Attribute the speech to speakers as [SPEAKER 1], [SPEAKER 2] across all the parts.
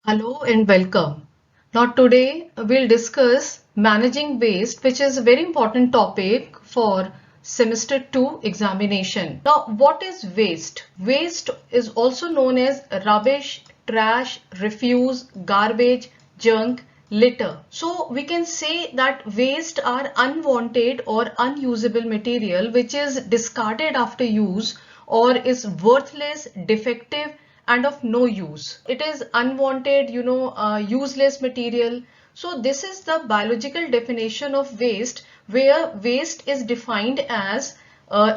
[SPEAKER 1] Hello and welcome. Now today we'll discuss managing waste, which is a very important topic for semester 2 examination. Now what is waste? Waste is also known as rubbish, trash, refuse, garbage, junk, litter. So we can say that waste are unwanted or unusable material which is discarded after use or is worthless, defective and of no use. It is unwanted, useless material. So this is the biological definition of waste, where waste is defined as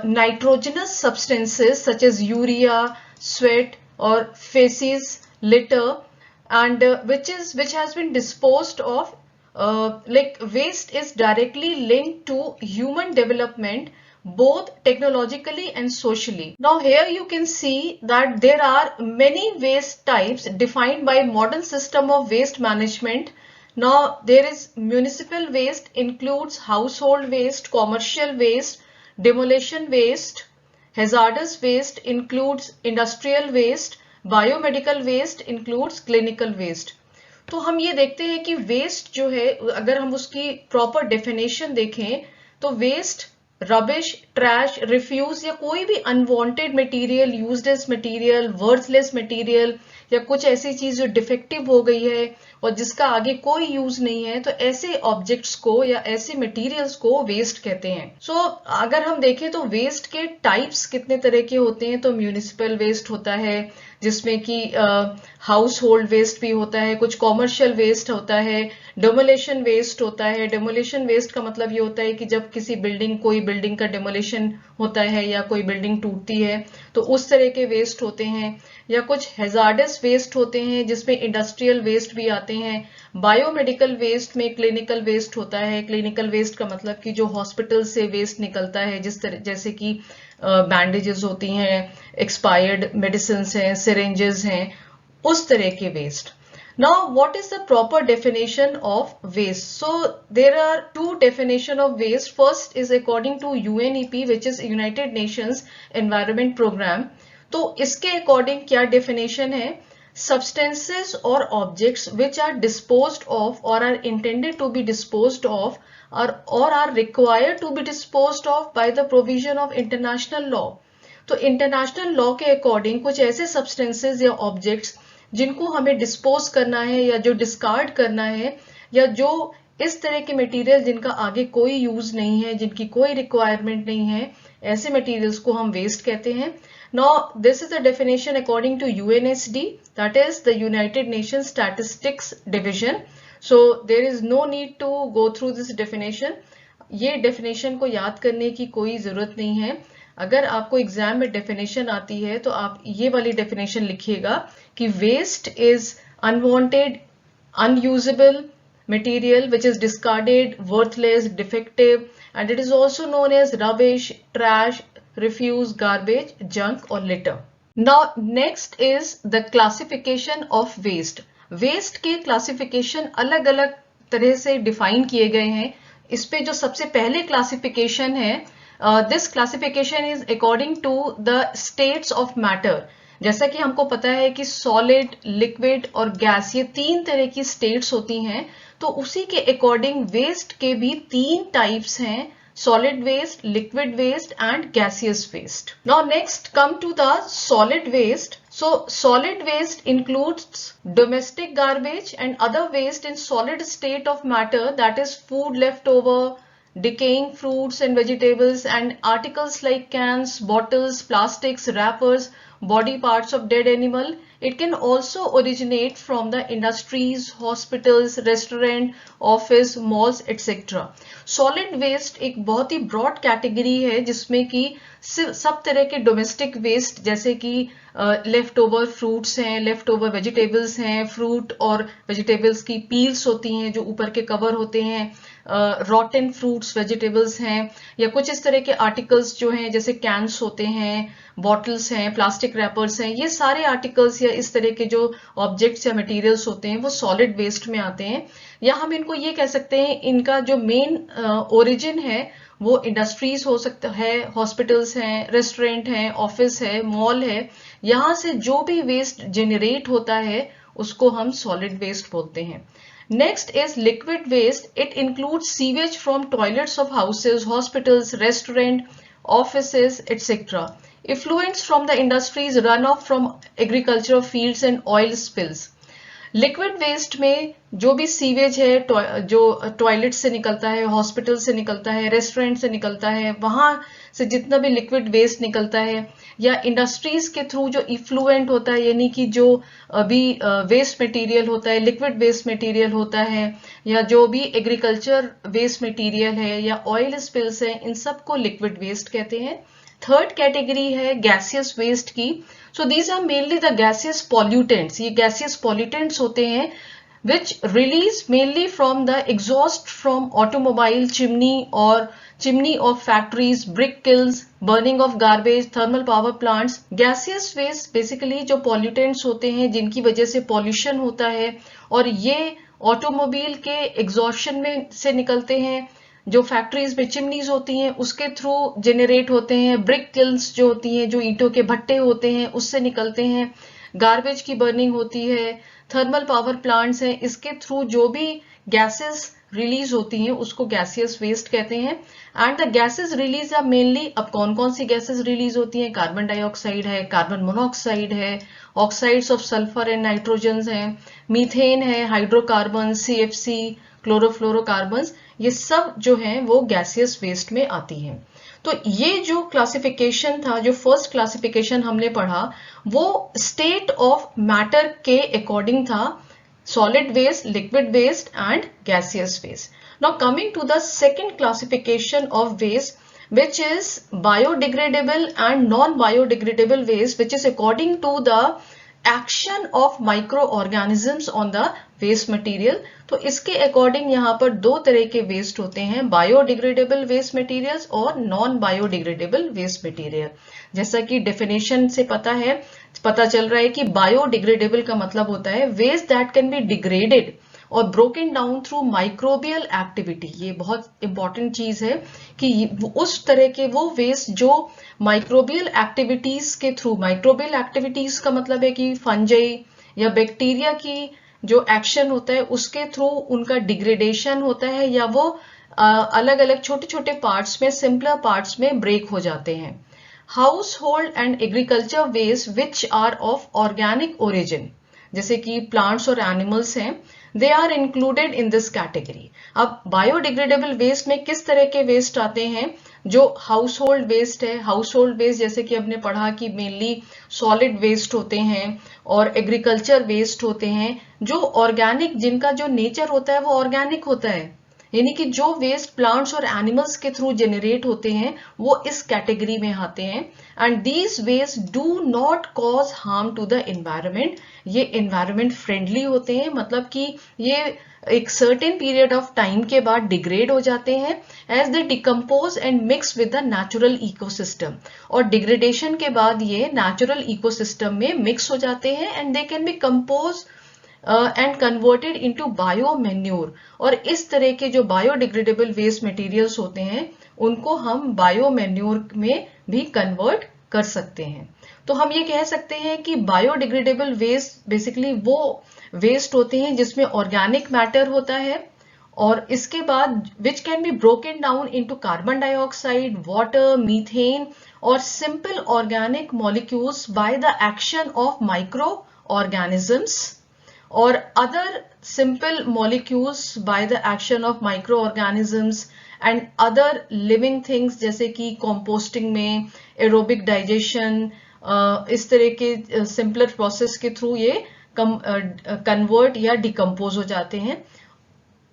[SPEAKER 1] nitrogenous substances such as urea, sweat or feces, litter, and which has been disposed of. Like waste is directly linked to human development, both technologically and socially. Now here you can see that there are many waste types defined by modern system of waste management. Now there is municipal waste, includes household waste, commercial waste, demolition waste. Hazardous waste includes industrial waste, biomedical waste includes clinical waste. तो हम ये देखते हैं कि waste जो है, अगर हम उसकी प्रॉपर डेफिनेशन देखें तो वेस्ट रबिश, ट्रैश, रिफ्यूज या कोई भी unwanted material, useless material, worthless material या कुछ ऐसी चीज जो डिफेक्टिव हो गई है और जिसका आगे कोई यूज नहीं है, तो ऐसे ऑब्जेक्ट्स को या ऐसे मटेरियल्स को वेस्ट कहते हैं. सो अगर हम देखें तो वेस्ट के टाइप्स कितने तरह के होते हैं, तो म्यूनिसिपल वेस्ट होता है जिसमें कि हाउस होल्ड वेस्ट भी होता है, कुछ कॉमर्शियल वेस्ट होता है, डेमोलेशन वेस्ट होता है. डेमोलेशन वेस्ट का मतलब ये होता है कि जब कोई बिल्डिंग का डेमोलेशन होता है या कोई बिल्डिंग टूटती है तो उस तरह के वेस्ट होते हैं. या कुछ हैजार्डस वेस्ट होते हैं जिसमें इंडस्ट्रियल वेस्ट भी आते हैं. बायोमेडिकल वेस्ट में क्लिनिकल वेस्ट होता है. क्लिनिकल वेस्ट का मतलब कि जो हॉस्पिटल से वेस्ट निकलता है, जिस तरह जैसे कि बैंडेजेस होती हैं, एक्सपायर्ड मेडिसिन हैं, सिरेंजेस हैं, उस तरह के waste. Now, what is the proper definition of waste? So, there are two definition of waste. First is according to UNEP, which is United Nations Environment Program. तो इसके according क्या definition है? Substances or objects which are disposed of or are intended to be disposed of or are required to be disposed of by the provision of international law. तो international law के according कुछ ऐसे substances या objects जिनको हमें dispose करना है या जो डिस्कार्ड करना है, या जो इस तरह के मटेरियल जिनका आगे कोई यूज नहीं है, जिनकी कोई रिक्वायरमेंट नहीं है, ऐसे मटेरियल्स को हम वेस्ट कहते हैं. Now this is the definition according to UNSD, that is the United Nations Statistics Division. So there is no need to go through this definition. ये definition को याद करने की कोई जरूरत नहीं है. अगर आपको एग्जाम में डेफिनेशन आती है तो आप ये वाली डेफिनेशन लिखिएगा कि waste is unwanted, unusable material which is discarded, worthless, defective, and it is also known as rubbish, trash, refuse, garbage, junk or litter. Now next is the classification of waste. Waste के classification अलग अलग तरह से define किए गए हैं. इस पे जो सबसे पहले classification है, this classification is according to the states of matter. जैसा कि हमको पता है कि सॉलिड, लिक्विड और गैस, ये तीन तरह की स्टेट्स होती हैं, तो उसी के अकॉर्डिंग वेस्ट के भी तीन टाइप्स हैं: solid waste, liquid waste and gaseous waste. Now next come to the solid waste. So solid waste includes domestic garbage and other waste in solid state of matter, that is food leftover, decaying fruits and vegetables, and articles like cans, bottles, plastics, wrappers, body parts of dead animal. It can also originate from the industries, hospitals, restaurant, office, malls, etc. Solid waste एक बहुत ही broad category है जिसमें कि सब तरह के domestic waste, जैसे कि लेफ्ट ओवर फ्रूट्स हैं, लेफ्ट ओवर वेजिटेबल्स हैं, फ्रूट और वेजिटेबल्स की पील्स होती हैं जो ऊपर के कवर होते हैं, रॉटन फ्रूट्स, वेजिटेबल्स हैं, या कुछ इस तरह के आर्टिकल्स जो हैं जैसे कैंस होते हैं, बॉटल्स हैं, प्लास्टिक रैपर्स हैं, ये सारे आर्टिकल्स या इस तरह के जो ऑब्जेक्ट्स या मटेरियल्स होते हैं वो सॉलिड वेस्ट में आते हैं. या हम इनको ये कह सकते हैं, इनका जो मेन ओरिजिन है वो इंडस्ट्रीज हो सकता है, हॉस्पिटल्स हैं, रेस्टोरेंट हैं, ऑफिस है, मॉल है. यहाँ से जो भी वेस्ट जेनरेट होता है उसको हम सॉलिड वेस्ट बोलते हैं। Next is liquid waste. It includes sewage from toilets of houses, hospitals, restaurant, offices etcetera, effluents from the industries, runoff from agricultural fields and oil spills. Liquid waste में जो भी sewage है, जो toilet से निकलता है, हॉस्पिटल से निकलता है, रेस्टोरेंट से निकलता है, वहां से जितना भी लिक्विड वेस्ट निकलता है, या इंडस्ट्रीज के थ्रू जो इफ्लुएंट होता है, यानी कि जो अभी वेस्ट मटेरियल होता है, लिक्विड वेस्ट मटेरियल होता है, या जो भी एग्रीकल्चर वेस्ट मटेरियल है, या ऑयल स्पिल्स है, इन सबको लिक्विड वेस्ट कहते हैं। थर्ड कैटेगरी है गैसियस वेस्ट की। So these are mainly the gaseous pollutants. ये गैसियस पॉल्यूटेंट्स होते हैं which release mainly from the exhaust from automobile chimney of factories, brick kilns, burning of garbage, thermal power plants. Gaseous waste basically जो pollutants होते हैं जिनकी वजह से pollution होता है, और ये ऑटोमोबाइल के एग्जॉस्शन में से निकलते हैं, जो फैक्ट्रीज में चिमनीज होती हैं उसके थ्रू जेनरेट होते हैं, ब्रिक किल्स जो होती हैं, जो ईंटों के भट्टे होते हैं उससे निकलते हैं, गार्बेज की बर्निंग होती है, थर्मल पावर प्लांट्स हैं, इसके थ्रू जो भी गैसेस रिलीज होती हैं उसको गैसियस वेस्ट कहते हैं। And the gases release are mainly, अब कौन कौन सी गैसेस रिलीज होती हैं? कार्बन डाइऑक्साइड है, कार्बन मोनोऑक्साइड है, oxides of sulphur and nitrogen है, मीथेन है, हाइड्रोकार्बन, CFC, क्लोरोफ्लोरोकार्बन्स, ये सब जो हैं वो गैसियस वेस्ट में आती हैं। तो ये जो क्लासिफिकेशन था, जो फर्स्ट क्लासिफिकेशन हमने पढ़ा, वो स्टेट ऑफ मैटर के अकॉर्डिंग था, solid waste, liquid waste and gaseous waste. Now coming to the second classification of waste, which is biodegradable and non-biodegradable waste, which is according to the action of microorganisms on the waste material. तो इसके according यहाँ पर दो तरह के waste होते हैं, biodegradable waste materials और नॉन बायोडिग्रेडेबल वेस्ट मटेरियल. जैसा कि डेफिनेशन से पता चल रहा है कि बायोडिग्रेडेबल का मतलब होता है waste that can be degraded और broken down through microbial activity. ये बहुत इंपॉर्टेंट चीज है कि उस तरह के वो वेस्ट जो माइक्रोबियल एक्टिविटीज के थ्रू, माइक्रोबियल एक्टिविटीज का मतलब है कि फंजाई या बैक्टीरिया की जो एक्शन होता है उसके थ्रू उनका डिग्रेडेशन होता है, या वो अलग अलग छोटे छोटे पार्ट्स में, सिंपलर पार्ट्स में ब्रेक हो जाते हैं. Household and agriculture waste which are of organic origin, जैसे कि प्लांट्स और एनिमल्स हैं, they are included in this category. अब बायोडिग्रेडेबल वेस्ट में किस तरह के वेस्ट आते हैं? जो हाउस होल्ड वेस्ट है, हाउस होल्ड वेस्ट जैसे कि हमने पढ़ा कि मेनली सॉलिड वेस्ट होते हैं और एग्रीकल्चर वेस्ट होते हैं. जो ऑर्गेनिक, जिनका जो नेचर होता है वो ऑर्गेनिक होता है, यानी कि जो वेस्ट प्लांट्स और एनिमल्स के थ्रू जनरेट होते हैं वो इस कैटेगरी में आते हैं. And these waste do not cause harm to the environment. ये एनवायरमेंट फ्रेंडली होते हैं, मतलब कि ये एक सर्टेन पीरियड ऑफ टाइम के बाद डिग्रेड हो जाते हैं as they decompose and mix with the natural ecosystem. और डिग्रेडेशन के बाद ये नेचुरल इकोसिस्टम में मिक्स हो जाते हैं and they can be compose and converted into biomanure. और इस तरह के जो बायोडिग्रेडेबल वेस्ट मटेरियल्स होते हैं उनको हम बायोमैन्योर में भी कन्वर्ट कर सकते हैं. तो हम ये कह सकते हैं कि बायोडिग्रेडेबल वेस्ट बेसिकली वो वेस्ट होते हैं जिसमें ऑर्गेनिक मैटर होता है, और इसके बाद which can be broken down into carbon dioxide, water, methane और simple organic molecules by the action of micro organisms or other simple molecules by the action of microorganisms and other living things, जैसे कि composting में, aerobic digestion, इस तरह के simpler process के through ये convert या decompose हो जाते हैं.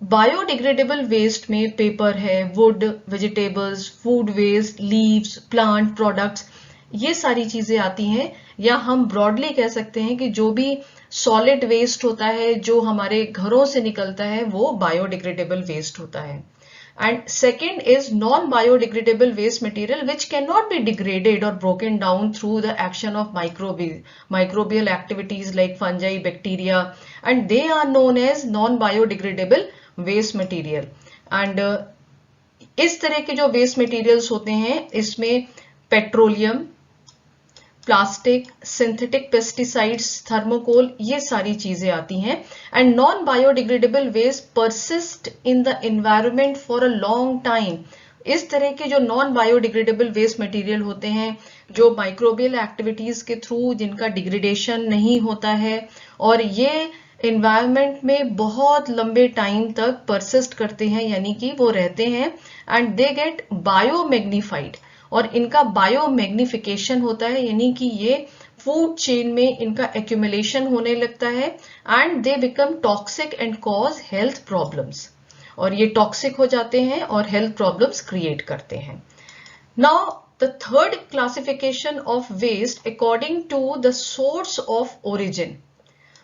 [SPEAKER 1] बायोडिग्रेडेबल वेस्ट में पेपर है, wood, vegetables, food waste, leaves, plant products, ये सारी चीजें आती हैं. या हम ब्रॉडली कह सकते हैं कि जो भी सॉलिड वेस्ट होता है जो हमारे घरों से निकलता है वो बायोडिग्रेडेबल वेस्ट होता है. And second is non biodegradable waste material which can not be degraded और broken down through the action of microbial activities like fungi, bacteria, and they are known as non biodegradable waste material. And इस तरह के जो waste materials होते हैं इसमें petroleum, plastic, synthetic pesticides, thermocol, ये सारी चीजें आती हैं। And non biodegradable waste persist in the environment for a long time. इस तरह के जो नॉन बायोडिग्रेडेबल वेस्ट मटेरियल होते हैं, जो माइक्रोबियल एक्टिविटीज के थ्रू जिनका डिग्रेडेशन नहीं होता है, और ये एनवायरनमेंट में बहुत लंबे टाइम तक परसिस्ट करते हैं, यानी कि वो रहते हैं, एंड दे गेट बायोमैग्नीफाइड, और इनका बायोमैग्निफिकेशन होता है, यानी कि ये फूड चेन में इनका एक्यूमुलेशन होने लगता है, and they become toxic and cause health problems, और ये टॉक्सिक हो जाते हैं और हेल्थ प्रॉब्लम्स क्रिएट करते हैं। Now the third classification of waste according to the source of origin.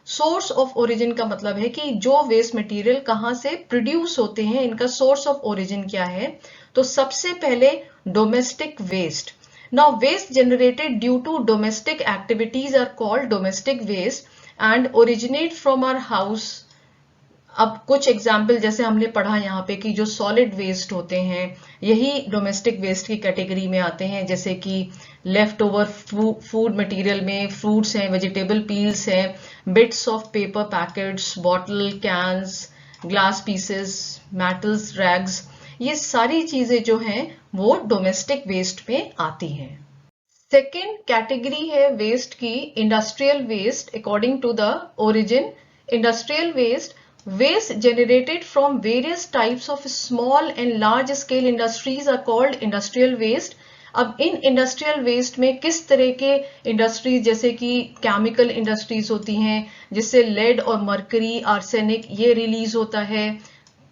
[SPEAKER 1] Source of origin का मतलब है कि जो वेस्ट मटेरियल कहाँ से प्रोड्यूस होते हैं, इनका सोर्स ऑफ ओरिजिन क्या है। तो सबसे पहले domestic waste. Now waste generated due to domestic activities are called domestic waste and originate from our house. अब कुछ एग्जाम्पल जैसे हमने पढ़ा यहाँ पे कि जो सॉलिड वेस्ट होते हैं यही डोमेस्टिक वेस्ट की कैटेगरी में आते हैं, जैसे कि लेफ्ट ओवर फूड मटेरियल में फ्रूट्स हैं, वेजिटेबल पील्स हैं, bits of paper packets, bottle, cans, glass pieces, metals, rags, ये सारी चीजें जो हैं वो डोमेस्टिक वेस्ट में आती हैं। सेकेंड कैटेगरी है वेस्ट की industrial waste according to the origin. Industrial waste generated from various types of small and large scale industries are called industrial waste। अब इन इंडस्ट्रियल वेस्ट में किस तरह के इंडस्ट्रीज, जैसे कि केमिकल इंडस्ट्रीज होती हैं जिससे लेड और मरकरी, आर्सेनिक ये रिलीज होता है,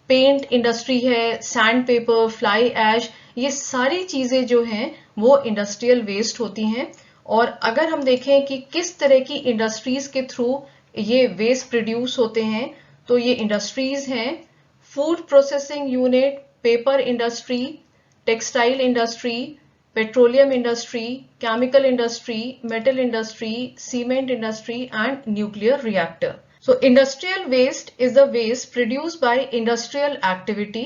[SPEAKER 1] पेंट इंडस्ट्री है, सैंड पेपर, फ्लाई ऐश, ये सारी चीजें जो हैं वो इंडस्ट्रियल वेस्ट होती हैं। और अगर हम देखें कि किस तरह की इंडस्ट्रीज के थ्रू ये वेस्ट प्रोड्यूस होते हैं, तो ये इंडस्ट्रीज हैं food processing unit, paper industry, textile industry, petroleum industry, chemical industry, metal industry, cement industry and nuclear reactor. So industrial waste is the waste produced by industrial activity.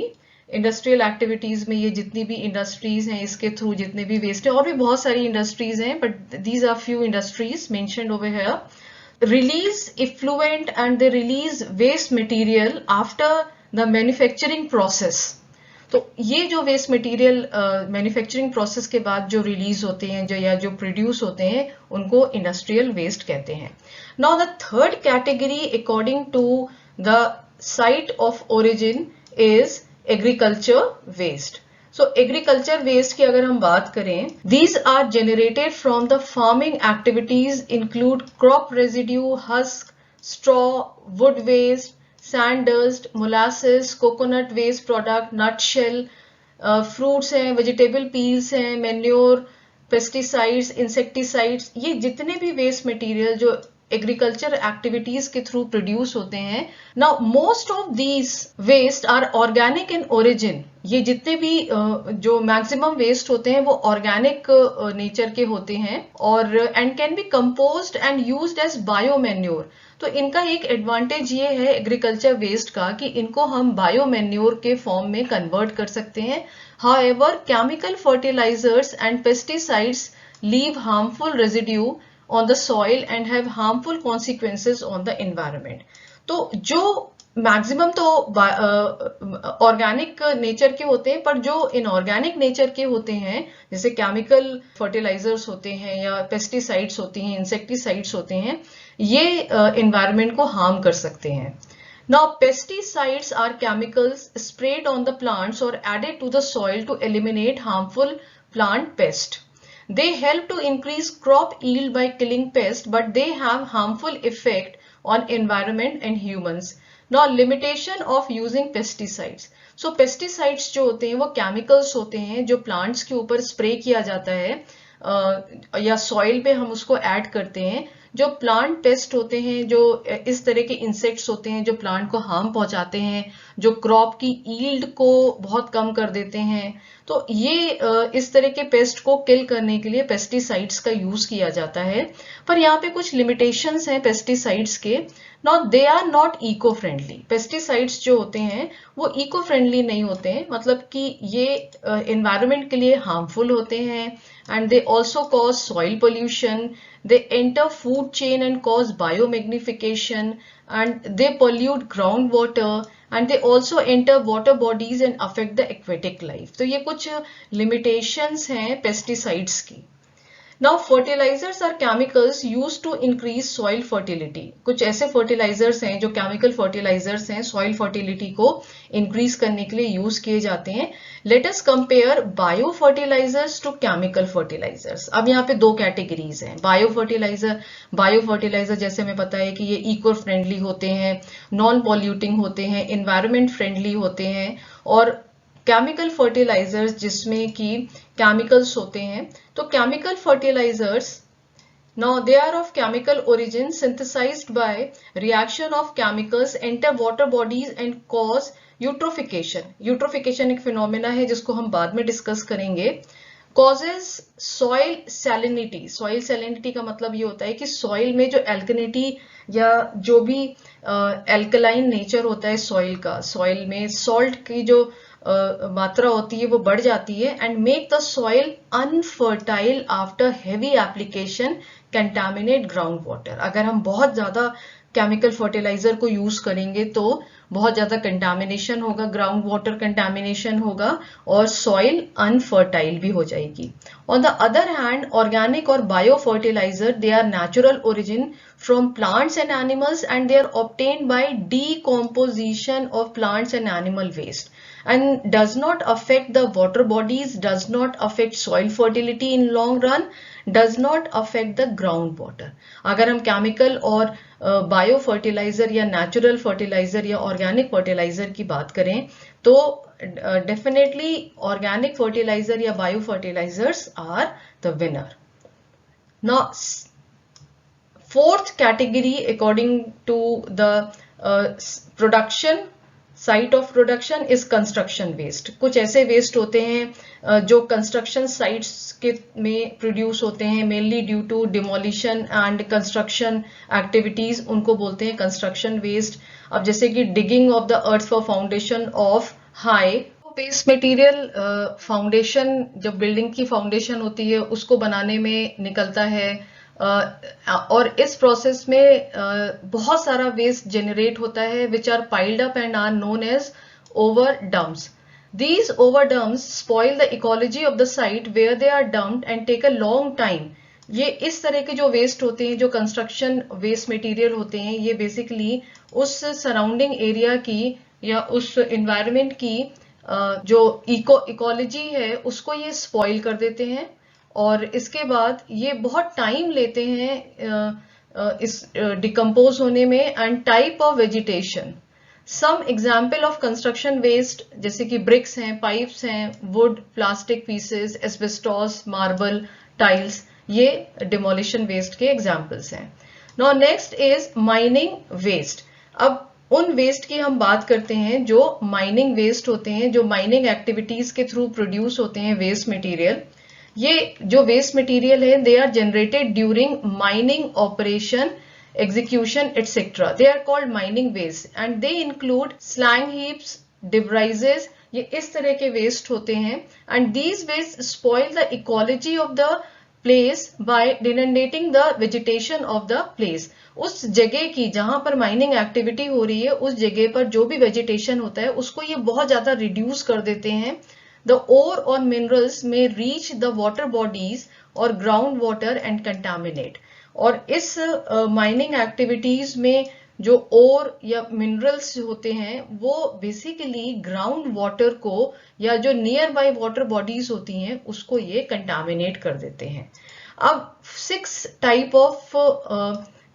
[SPEAKER 1] Industrial activities में ये जितनी भी industries हैं इसके through जितने भी waste है, और भी बहुत सारी इंडस्ट्रीज हैं, but these are few industries mentioned over here. Release effluent and they release waste material after the manufacturing process। तो ये जो वेस्ट मटेरियल मैन्युफैक्चरिंग प्रोसेस के बाद जो रिलीज होते हैं जो प्रोड्यूस होते हैं उनको इंडस्ट्रियल वेस्ट कहते हैं। Now the third category according to the site of origin is agriculture waste. So agriculture waste की अगर हम बात करें, these are generated from the farming activities, include crop residue, husk, straw, wood waste, sand dust, molasses, coconut waste product, nut shell, fruits हैं, vegetable peels हैं, manure, pesticides, insecticides, ये जितने भी वेस्ट मटेरियल जो एग्रीकल्चर एक्टिविटीज के through produce होते हैं। Now most of these waste are organic in origin. ये जितने भी जो मैक्सिमम वेस्ट होते हैं वो ऑर्गेनिक नेचर के होते हैं और and can be composed and used as biomanure. तो इनका एक एडवांटेज ये है एग्रीकल्चर वेस्ट का कि इनको हम बायोमैन्योर के फॉर्म में कन्वर्ट कर सकते हैं। However chemical fertilisers and pesticides leave harmful residue on the soil and have harmful consequences on the environment। तो जो मैक्सिमम तो ऑर्गेनिक नेचर के होते हैं, पर जो इनऑर्गेनिक नेचर के होते हैं जैसे केमिकल फर्टिलाइजर्स होते हैं या पेस्टिसाइड्स होती हैं, इंसेक्टिसाइड्स होते हैं, ये एनवायरनमेंट को हार्म कर सकते हैं। Now pesticides are chemicals sprayed on the plants or added to the soil to eliminate harmful plant pests। They help to increase crop yield by killing pests, but they have harmful effect on environment and humans। Now limitation of using pesticides। So pesticides जो होते हैं वो chemicals होते हैं जो plants के ऊपर spray किया जाता है या soil पे हम उसको add करते हैं, जो प्लांट पेस्ट होते हैं, जो इस तरह के इंसेक्ट्स होते हैं जो प्लांट को हार्म पहुंचाते हैं, जो क्रॉप की यील्ड को बहुत कम कर देते हैं, तो ये इस तरह के पेस्ट को किल करने के लिए पेस्टिसाइड्स का यूज किया जाता है। पर यहाँ पे कुछ लिमिटेशंस हैं पेस्टिसाइड्स के। Not they are not eco friendly. Pesticides जो होते हैं वो इको फ्रेंडली नहीं होते हैं, मतलब कि ये एनवायरनमेंट के लिए हार्मफुल होते हैं, and they also cause soil pollution, they enter food chain and cause biomagnification, and they pollute groundwater, and they also enter water bodies and affect the aquatic life. तो ये कुछ limitations हैं pesticides की। Now fertilizers are chemicals used to increase soil fertility. कुछ ऐसे fertilizers हैं जो chemical fertilizers हैं, soil fertility को increase करने के लिए use किए जाते हैं। Let us compare biofertilizers to chemical fertilizers. अब यहाँ पे दो categories हैं। Biofertilizer जैसे हमें पता है कि ये eco friendly होते हैं, non polluting होते हैं, environment friendly होते हैं, और केमिकल फर्टिलाइजर्स जिसमें कि केमिकल्स होते हैं। तो chemical fertilisers, now they are of chemical origin, synthesised by reaction of chemicals, enter water bodies and cause eutrophication. Eutrophication एक फिनोमेना है जिसको हम बाद में डिस्कस करेंगे। Causes soil salinity. Soil salinity का मतलब ये होता है कि सॉइल में जो एल्कनिटी या जो भी एल्कलाइन नेचर होता है सॉइल का, सॉइल में सॉल्ट की जो मात्रा होती है वो बढ़ जाती है, and make the soil unfertile after heavy application, contaminate ground water. अगर हम बहुत ज्यादा केमिकल फर्टिलाइजर को यूज करेंगे तो बहुत ज्यादा कंटामिनेशन होगा, ग्राउंड वाटर कंटामिनेशन होगा और सॉइल अनफर्टाइल भी हो जाएगी। On the other hand organic और bio fertilizer, they are natural origin from plants and animals, and they are obtained by decomposition of plants and animal waste, and does not affect the water bodies, does not affect soil fertility in long run, does not affect the groundwater. अगर हम chemical और bio fertiliser या natural fertiliser या organic fertiliser की बात करें तो definitely organic fertiliser या bio fertilisers are the winner. Now fourth category according to the production site of production is construction waste. कुछ ऐसे वेस्ट होते हैं जो कंस्ट्रक्शन साइट्स के में प्रोड्यूस होते हैं, mainly due to demolition and construction activities, उनको बोलते हैं कंस्ट्रक्शन वेस्ट। अब जैसे कि digging of the earth for foundation of high waste material, foundation जब बिल्डिंग की फाउंडेशन होती है उसको बनाने में निकलता है, और इस प्रोसेस में बहुत सारा वेस्ट जनरेट होता है which are piled up and are known as over dumps. These over dumps spoil the ecology of the site where they are dumped and take a long time. ये इस तरह के जो वेस्ट होते हैं, जो कंस्ट्रक्शन वेस्ट मटेरियल होते हैं, ये बेसिकली उस सराउंडिंग एरिया की या उस इन्वायरमेंट की जो इकोलॉजी है उसको ये स्पॉइल कर देते हैं, और इसके बाद ये बहुत टाइम लेते हैं इस डिकम्पोज होने में। And type of vegetation, some example of construction waste जैसे कि ब्रिक्स हैं, पाइप्स हैं, wood, plastic pieces, asbestos, marble, tiles, ये डिमोलिशन वेस्ट के एग्जाम्पल्स हैं। Now next is mining waste. अब उन वेस्ट की हम बात करते हैं जो माइनिंग वेस्ट होते हैं, जो माइनिंग एक्टिविटीज के थ्रू प्रोड्यूस होते हैं वेस्ट मटेरियल। ये जो वेस्ट मटेरियल है they are generated during mining operation, execution etc. They are called mining waste and they include slag heaps, debris, ये इस तरह के वेस्ट होते हैं। and these waste spoil the ecology of the place by inundating the vegetation of the place. उस जगह की जहां पर माइनिंग एक्टिविटी हो रही है उस जगह पर जो भी वेजिटेशन होता है उसको ये बहुत ज्यादा रिड्यूस कर देते हैं। The ore or minerals may reach the water bodies or groundwater and contaminate. और इस माइनिंग एक्टिविटीज में जो ओर या मिनरल्स होते हैं वो बेसिकली ग्राउंड वाटर को या जो नियर बाय वाटर बॉडीज होती हैं उसको ये कंटामिनेट कर देते हैं। अब 6 type of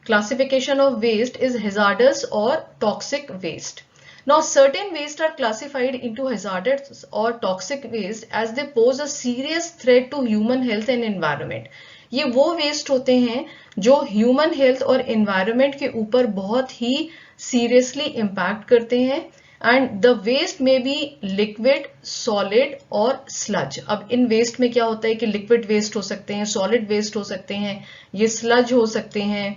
[SPEAKER 1] classification of waste is hazardous और toxic waste. Now certain waste are classified into hazardous or toxic waste as they pose a serious threat to human health and environment. ये वो waste होते हैं जो human health और environment के ऊपर बहुत ही सीरियसली इम्पैक्ट करते हैं। एंड द वेस्ट में बी लिक्विड, सॉलिड और स्लज। अब इन वेस्ट में क्या होता है कि लिक्विड वेस्ट हो सकते हैं, सॉलिड वेस्ट हो सकते हैं, ये स्लज हो सकते हैं,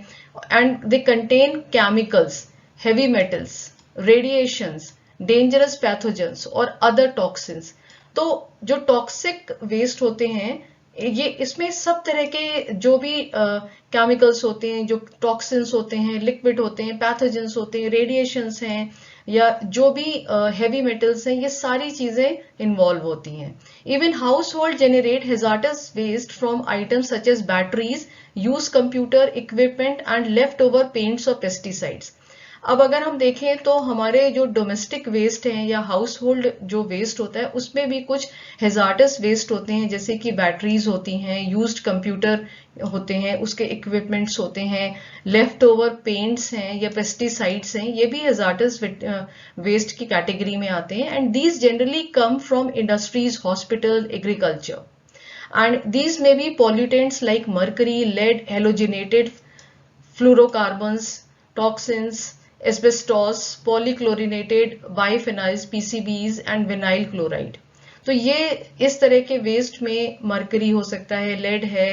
[SPEAKER 1] and they contain chemicals, heavy metals, radiations, dangerous pathogens और अदर टॉक्सिन्स। तो जो टॉक्सिक वेस्ट होते हैं ये इसमें सब तरह के जो भी केमिकल्स होते हैं, जो टॉक्सिन्स होते हैं, लिक्विड होते हैं, पैथोजेंस होते हैं, रेडिएशंस हैं या जो भी हेवी मेटल्स हैं, ये सारी चीजें इन्वॉल्व होती हैं। Even household generate hazardous waste from items such as batteries, use computer equipment and left over paints और पेस्टिसाइड्स। अब अगर हम देखें तो हमारे जो डोमेस्टिक वेस्ट हैं या हाउस होल्ड जो वेस्ट होता है उसमें भी कुछ हैजार्डस वेस्ट होते हैं, जैसे कि बैटरीज होती हैं, यूज्ड कंप्यूटर होते हैं, उसके इक्विपमेंट्स होते हैं, लेफ्ट ओवर पेंट्स हैं या पेस्टिसाइड्स हैं, ये भी हैजार्डस वेस्ट की कैटेगरी में आते हैं। And these generally come from industries, hospital, agriculture. and these may be pollutants like mercury, lead, halogenated fluorocarbons, toxins, asbestos, polychlorinated biphenyls, PCBs and vinyl chloride। तो ये इस तरह के वेस्ट में मरकरी हो सकता है, लेड है,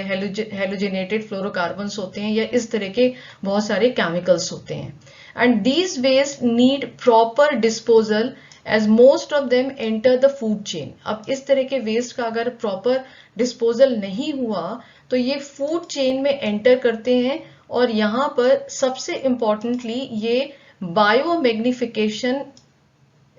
[SPEAKER 1] हेलोजेनेटेड फ्लोरोकार्बन्स होते हैं या इस तरह के बहुत सारे केमिकल्स होते हैं। And these waste need proper disposal as most of them enter the food chain. अब इस तरह के वेस्ट का अगर प्रॉपर डिस्पोजल नहीं हुआ तो ये फूड चेन में एंटर करते हैं और यहाँ पर सबसे इम्पॉर्टेंटली ये बायोमैग्निफिकेशन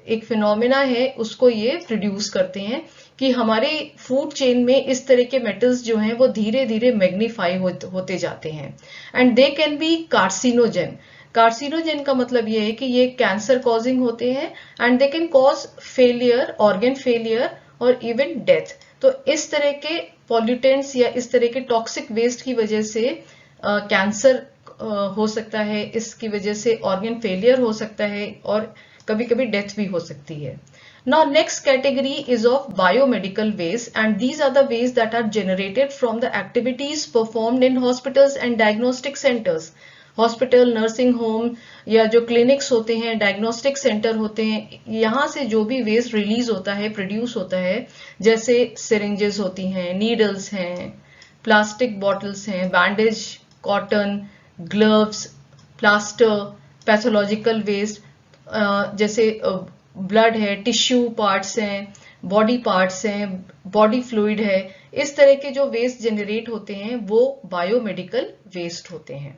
[SPEAKER 1] एक फिनोमिना है, उसको ये प्रोड्यूस करते हैं कि हमारे फूड चेन में इस तरह के मेटल्स जो हैं वो धीरे धीरे मैग्नीफाई होते जाते हैं। And they can B carcinogen. Carcinogen का मतलब ये है कि ये कैंसर कॉजिंग होते हैं and they can cause failure, organ failure और इवन डेथ। तो इस तरह के पॉल्यूटेंट्स या इस तरह के टॉक्सिक वेस्ट की वजह से कैंसर हो सकता है, इसकी वजह से ऑर्गन फेलियर हो सकता है और कभी कभी डेथ भी हो सकती है। Now next category is of biomedical waste and these are the waste that are generated from the activities performed in hospitals and diagnostic centers। Hospital, nursing home या जो क्लिनिक्स होते हैं, डायग्नोस्टिक सेंटर होते हैं, यहाँ से जो भी वेस्ट रिलीज होता है, प्रोड्यूस होता है, जैसे सिरिंजेस होती हैं, नीडल्स हैं, प्लास्टिक बॉटल्स हैं, bandage, cotton, gloves, plaster, pathological waste जैसे ब्लड है, टिश्यू पार्ट्स हैं, बॉडी पार्ट्स हैं, बॉडी फ्लूइड है, इस तरह के जो वेस्ट जनरेट होते हैं वो बायोमेडिकल वेस्ट होते हैं।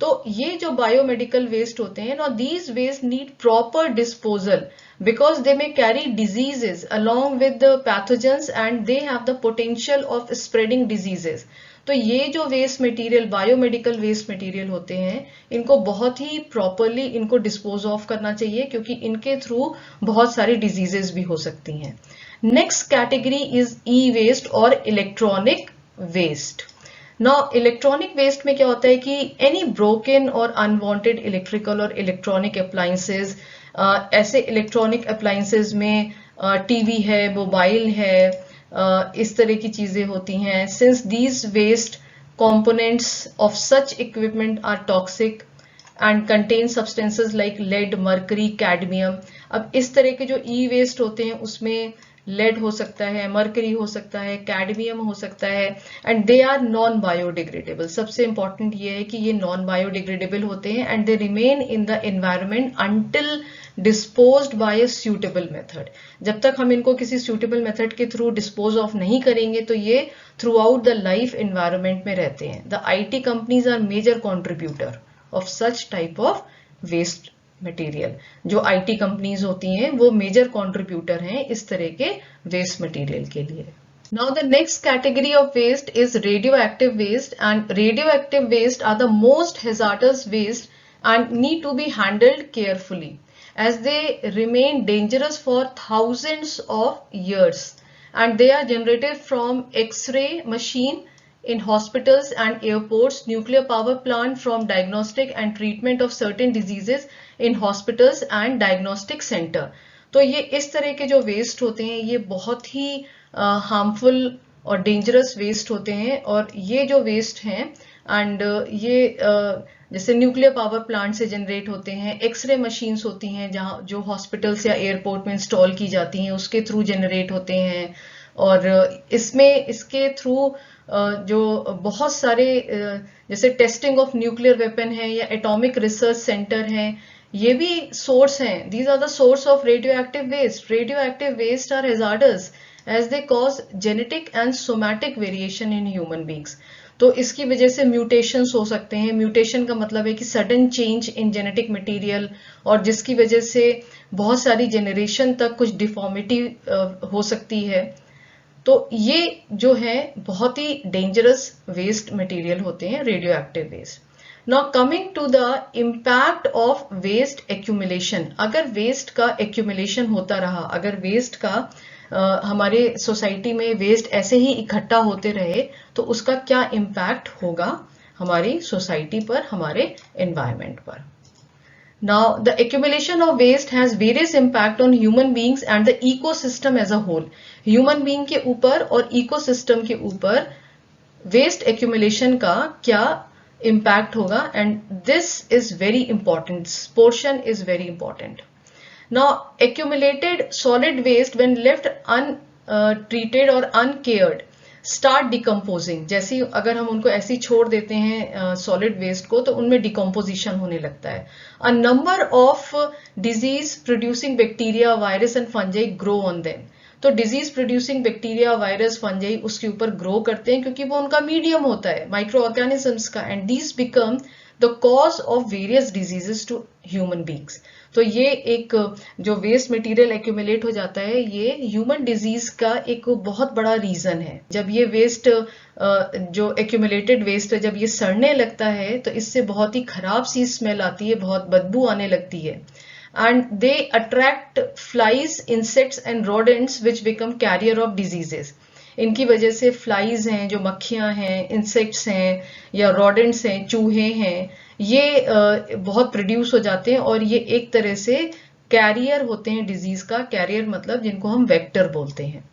[SPEAKER 1] तो ये जो बायोमेडिकल वेस्ट होते हैं ना, these waste need proper disposal because they may carry diseases along with the pathogens and they have the potential of spreading diseases. तो ये जो waste material, biomedical waste material होते हैं, इनको बहुत ही प्रॉपरली इनको डिस्पोज ऑफ करना चाहिए क्योंकि इनके थ्रू बहुत सारी डिजीजेस भी हो सकती हैं। Next category is e waste और electronic waste. Now electronic waste में क्या होता है कि एनी ब्रोकन और अनवांटेड इलेक्ट्रिकल और इलेक्ट्रॉनिक अप्लायंसेज, ऐसे इलेक्ट्रॉनिक अप्लायंसेज में टीवी है, मोबाइल है, इस तरह की चीजें होती हैं। Since these waste components of such equipment are toxic and contain substances like lead, mercury, cadmium। अब इस तरह के जो ई वेस्ट होते हैं उसमें लेड हो सकता है, मर्करी हो सकता है, कैडमियम हो सकता है and they are non biodegradable. सबसे इंपॉर्टेंट ये है कि ये नॉन बायोडिग्रेडेबल होते हैं and they remain in the environment until disposed by a suitable method. जब तक हम इनको किसी सूटेबल मेथड के थ्रू डिस्पोज ऑफ नहीं करेंगे तो ये throughout the life environment में रहते हैं। The IT companies are major contributor of such type of waste material. जो IT कंपनीज होती हैं वो मेजर कॉन्ट्रीब्यूटर हैं इस तरह के वेस्ट मटेरियल के लिए। Now the next category of waste is radioactive waste and radioactive waste are the most hazardous waste and need to be handled carefully as they remain dangerous for thousands of years and they are generated from X-ray machine in hospitals and airports, nuclear power plant from diagnostic and treatment of certain diseases in hospitals and diagnostic center। तो ये इस तरह के जो waste होते हैं ये बहुत ही हार्मफुल और डेंजरस वेस्ट होते हैं। और ये जो वेस्ट हैं एंड ये जैसे न्यूक्लियर पावर प्लांट से जनरेट होते हैं, एक्सरे मशीन्स होती हैं जहाँ जो हॉस्पिटल्स या एयरपोर्ट में इंस्टॉल की जाती हैं, उसके थ्रू जनरेट होते हैं। और इसमें इसके थ्रू जो बहुत सारे जैसे टेस्टिंग ऑफ न्यूक्लियर वेपन है या एटॉमिक रिसर्च सेंटर हैं, ये भी सोर्स हैं। These are the source of radioactive waste. Radioactive waste are hazardous as they cause genetic and somatic variation in human beings. तो इसकी वजह से म्यूटेशंस हो सकते हैं। म्यूटेशन का मतलब है कि sudden change in genetic material, और जिसकी वजह से बहुत सारी जनरेशन तक कुछ डिफॉर्मिटी हो सकती है। तो ये जो है बहुत ही डेंजरस वेस्ट मटेरियल होते हैं, radioactive waste. Now coming to the impact of waste accumulation. अगर वेस्ट का एक्यूमुलेशन होता रहा, अगर वेस्ट का हमारे सोसाइटी में वेस्ट ऐसे ही इकट्ठा होते रहे, तो उसका क्या इम्पैक्ट होगा हमारी सोसाइटी पर, हमारे एनवायरमेंट पर। Now, the accumulation of waste has various impact on human beings and the ecosystem as a whole. Human being के ऊपर और ecosystem के ऊपर waste accumulation का क्या impact होगा, and this is very important. This portion is very important. Now, accumulated solid waste when left untreated or uncared start decomposing. जैसे अगर हम उनको ऐसे ही छोड़ देते हैं सॉलिड वेस्ट को, तो उनमें डिकम्पोजिशन होने लगता है। A number of disease producing bacteria, virus and fungi grow on them. तो disease producing bacteria, virus, fungi उसके ऊपर ग्रो करते हैं क्योंकि वो उनका मीडियम होता है माइक्रो ऑर्गेनिजम्स का, and these become the cause of various diseases to human beings. तो ये एक जो वेस्ट मटेरियल एक्यूमुलेट हो जाता है, ये ह्यूमन डिजीज का एक बहुत बड़ा रीजन है। जब ये वेस्ट जो एक्यूमुलेटेड वेस्ट है, जब ये सड़ने लगता है, तो इससे बहुत ही खराब सी स्मेल आती है, बहुत बदबू आने लगती है। And they attract flies, insects and rodents which become carrier of diseases. इनकी वजह से फ्लाइज हैं, जो मक्खियां हैं, इंसेक्ट्स हैं या रोडेंट्स हैं, चूहे हैं, ये बहुत प्रोड्यूस हो जाते हैं और ये एक तरह से कैरियर होते हैं डिजीज का। कैरियर मतलब जिनको हम वेक्टर बोलते हैं।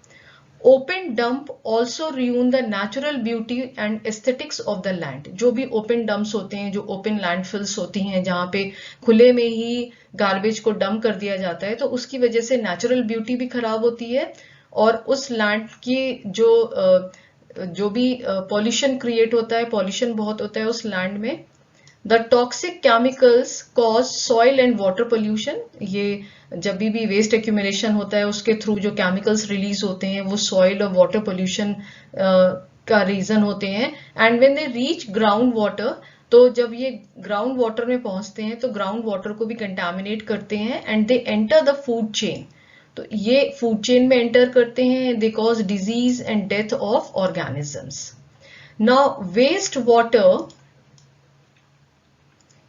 [SPEAKER 1] Open dump also ruin the natural beauty and aesthetics of the land. जो भी ओपन डंप्स होते हैं, जो ओपन लैंडफिल्स होती हैं, जहाँ पे खुले में ही गार्बेज को डंप कर दिया जाता है, तो उसकी वजह से नेचुरल ब्यूटी भी खराब होती है और उस लैंड की जो भी पॉल्यूशन क्रिएट होता है, पॉल्यूशन बहुत होता है उस लैंड में। The toxic chemicals cause soil and water pollution. ये जब भी वेस्ट एक्यूमुलेशन होता है, उसके थ्रू जो केमिकल्स रिलीज होते हैं, वो सॉइल और वाटर पोल्यूशन का रीजन होते हैं। And when they reach ground water, तो जब ये ग्राउंड वाटर में पहुंचते हैं, तो ग्राउंड वाटर को भी कंटामिनेट करते हैं and they enter the food chain. तो ये फूड चेन में एंटर करते हैं, they cause disease and death of organisms. Now waste water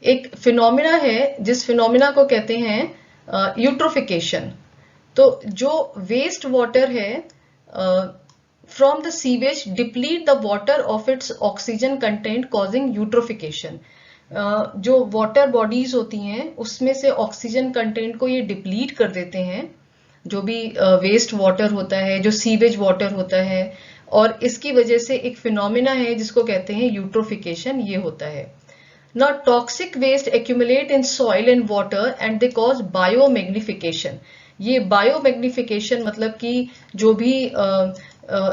[SPEAKER 1] एक फिनोमिना है, जिस फिनोमिना को कहते हैं यूट्रोफिकेशन। तो जो वेस्ट वाटर है from the sewage deplete the water of its oxygen content causing eutrophication. जो वाटर बॉडीज होती हैं, उसमें से ऑक्सीजन कंटेंट को ये डिप्लीट कर देते हैं, जो भी वेस्ट वाटर होता है, जो सीवेज वाटर होता है, और इसकी वजह से एक फिनोमिना है जिसको कहते हैं यूट्रोफिकेशन, ये होता है। Now, toxic waste accumulate in soil and water and they cause biomagnification. ये biomagnification मतलब कि जो भी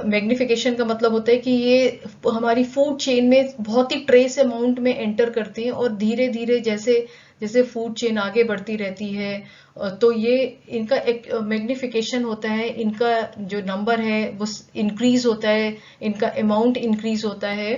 [SPEAKER 1] मैग्निफिकेशन का मतलब होता है कि ये हमारी फूड चेन में बहुत ही ट्रेस अमाउंट में एंटर करते हैं और धीरे धीरे जैसे जैसे फूड चेन आगे बढ़ती रहती है, तो ये इनका एक मैग्निफिकेशन होता है, इनका जो नंबर है वो इंक्रीज होता है, इनका अमाउंट इंक्रीज होता है,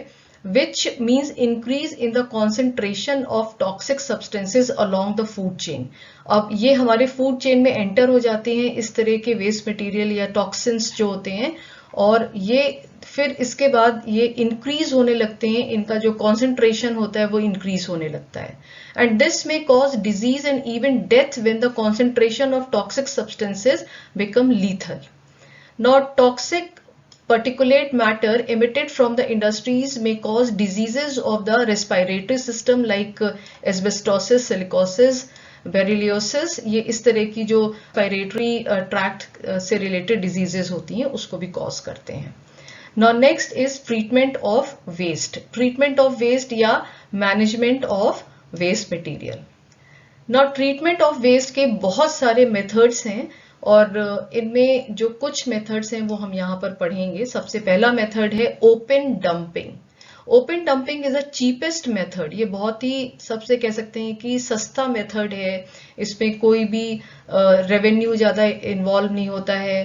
[SPEAKER 1] which means increase in the concentration of toxic substances along the food chain. अब ये हमारे फूड चेन में एंटर हो जाते हैं इस तरह के वेस्ट मटेरियल या टॉक्सिन्स जो होते हैं, और ये फिर इसके बाद ये इंक्रीज होने लगते हैं, इनका जो कॉन्सेंट्रेशन होता है वो इंक्रीज होने लगता है, एंड दिस में cause disease and even death when the concentration of toxic substances become lethal. Now, toxic particulate matter emitted from the industries may cause diseases of the respiratory system like asbestosis, silicosis, बेरिलियोसिस. ये इस तरह की जो respiratory tract से related diseases होती हैं उसको भी कॉज करते हैं. Now next is treatment of waste. Treatment of waste या management of waste material. Now treatment of waste के बहुत सारे मेथड्स हैं और इनमें जो कुछ मेथड्स हैं वो हम यहाँ पर पढ़ेंगे. सबसे पहला मेथड है open dumping. Open dumping is a cheapest method. ये बहुत ही सबसे कह सकते हैं कि सस्ता मेथड है. इसमें कोई भी रेवेन्यू ज्यादा इन्वॉल्व नहीं होता है.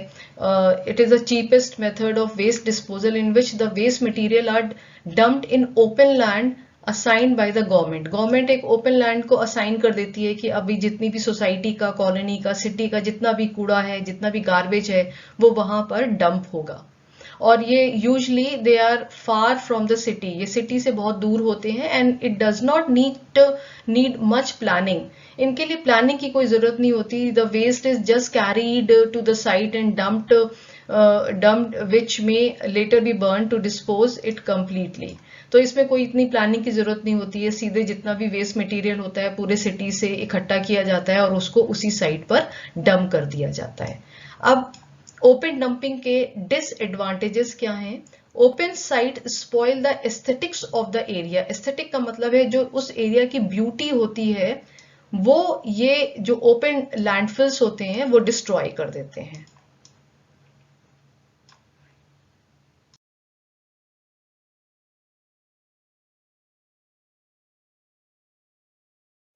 [SPEAKER 1] It is a cheapest method of waste disposal in which the waste material are dumped in open land assigned by the government. Government एक ओपन लैंड को असाइन कर देती है कि अभी जितनी भी सोसाइटी का, कॉलोनी का, सिटी का जितना भी कूड़ा है, जितना भी गार्बेज है, वो वहां पर डंप होगा. और ये usually they are far from the city. ये सिटी से बहुत दूर होते हैं and it does not need much planning. इनके लिए प्लानिंग की कोई जरूरत नहीं होती. The waste is just carried to the site and dumped which may later be burned to dispose it completely. तो इसमें कोई इतनी प्लानिंग की जरूरत नहीं होती है. सीधे जितना भी वेस्ट मटेरियल होता है पूरे सिटी से इकट्ठा किया जाता है और उसको उसी साइट पर डंप कर दिया जाता है. अब ओपन डंपिंग के डिसएडवांटेजेस क्या हैं? Open site spoil the aesthetics of the area. Aesthetic का मतलब है जो उस एरिया की ब्यूटी होती है वो ये जो ओपन लैंडफिल्स होते हैं वो डिस्ट्रॉय कर देते हैं.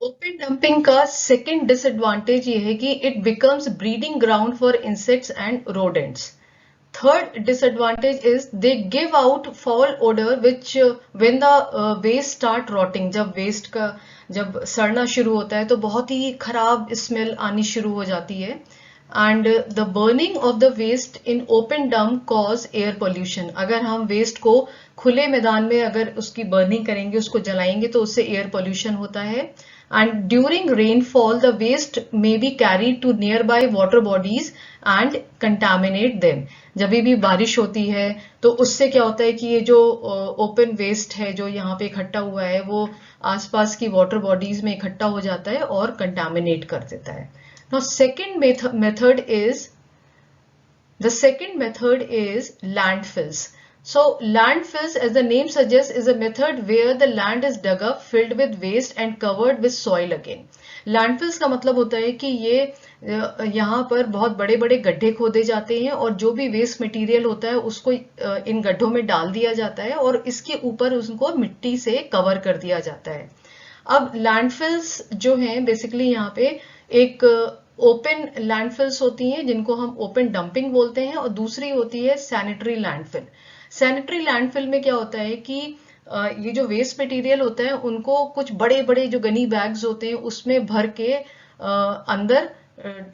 [SPEAKER 1] ओपन डंपिंग का सेकेंड डिसएडवांटेज ये है कि it becomes breeding ground for insects and rodents. Third disadvantage is they give out foul odour which when the waste start rotting. जब वेस्ट का जब सड़ना शुरू होता है तो बहुत ही खराब स्मेल आनी शुरू हो जाती है. And the burning of the waste in open dump cause air pollution. अगर हम वेस्ट को खुले मैदान में अगर उसकी बर्निंग करेंगे, उसको जलाएंगे तो उससे एयर पोल्यूशन होता है. And during rainfall, the waste may be carried to nearby water bodies and contaminate them. जब भी बारिश होती है तो उससे क्या होता है कि ये जो ओपन वेस्ट है जो यहाँ पे इकट्ठा हुआ है वो आसपास की वाटर बॉडीज में इकट्ठा हो जाता है और कंटामिनेट कर देता है. Now, the second method is landfills. So landfills, as the name suggests, is a method where the land is dug up, filled with waste and covered with soil again. Landfills का मतलब होता है कि ये यहाँ पर बहुत बड़े बड़े गड्ढे खोदे जाते हैं और जो भी वेस्ट मटेरियल होता है उसको इन गड्ढों में डाल दिया जाता है और इसके ऊपर उसको मिट्टी से कवर कर दिया जाता है. अब लैंडफिल्स जो हैं बेसिकली यहाँ पे एक ओपन लैंडफिल्स होती हैं जिनको हम ओपन डंपिंग बोलते हैं और दूसरी होती है सैनिटरी लैंडफिल. सैनिटरी लैंडफिल में क्या होता है कि ये जो वेस्ट मटेरियल होता है उनको कुछ बड़े बड़े जो गनी बैग्स होते हैं उसमें भर के अंदर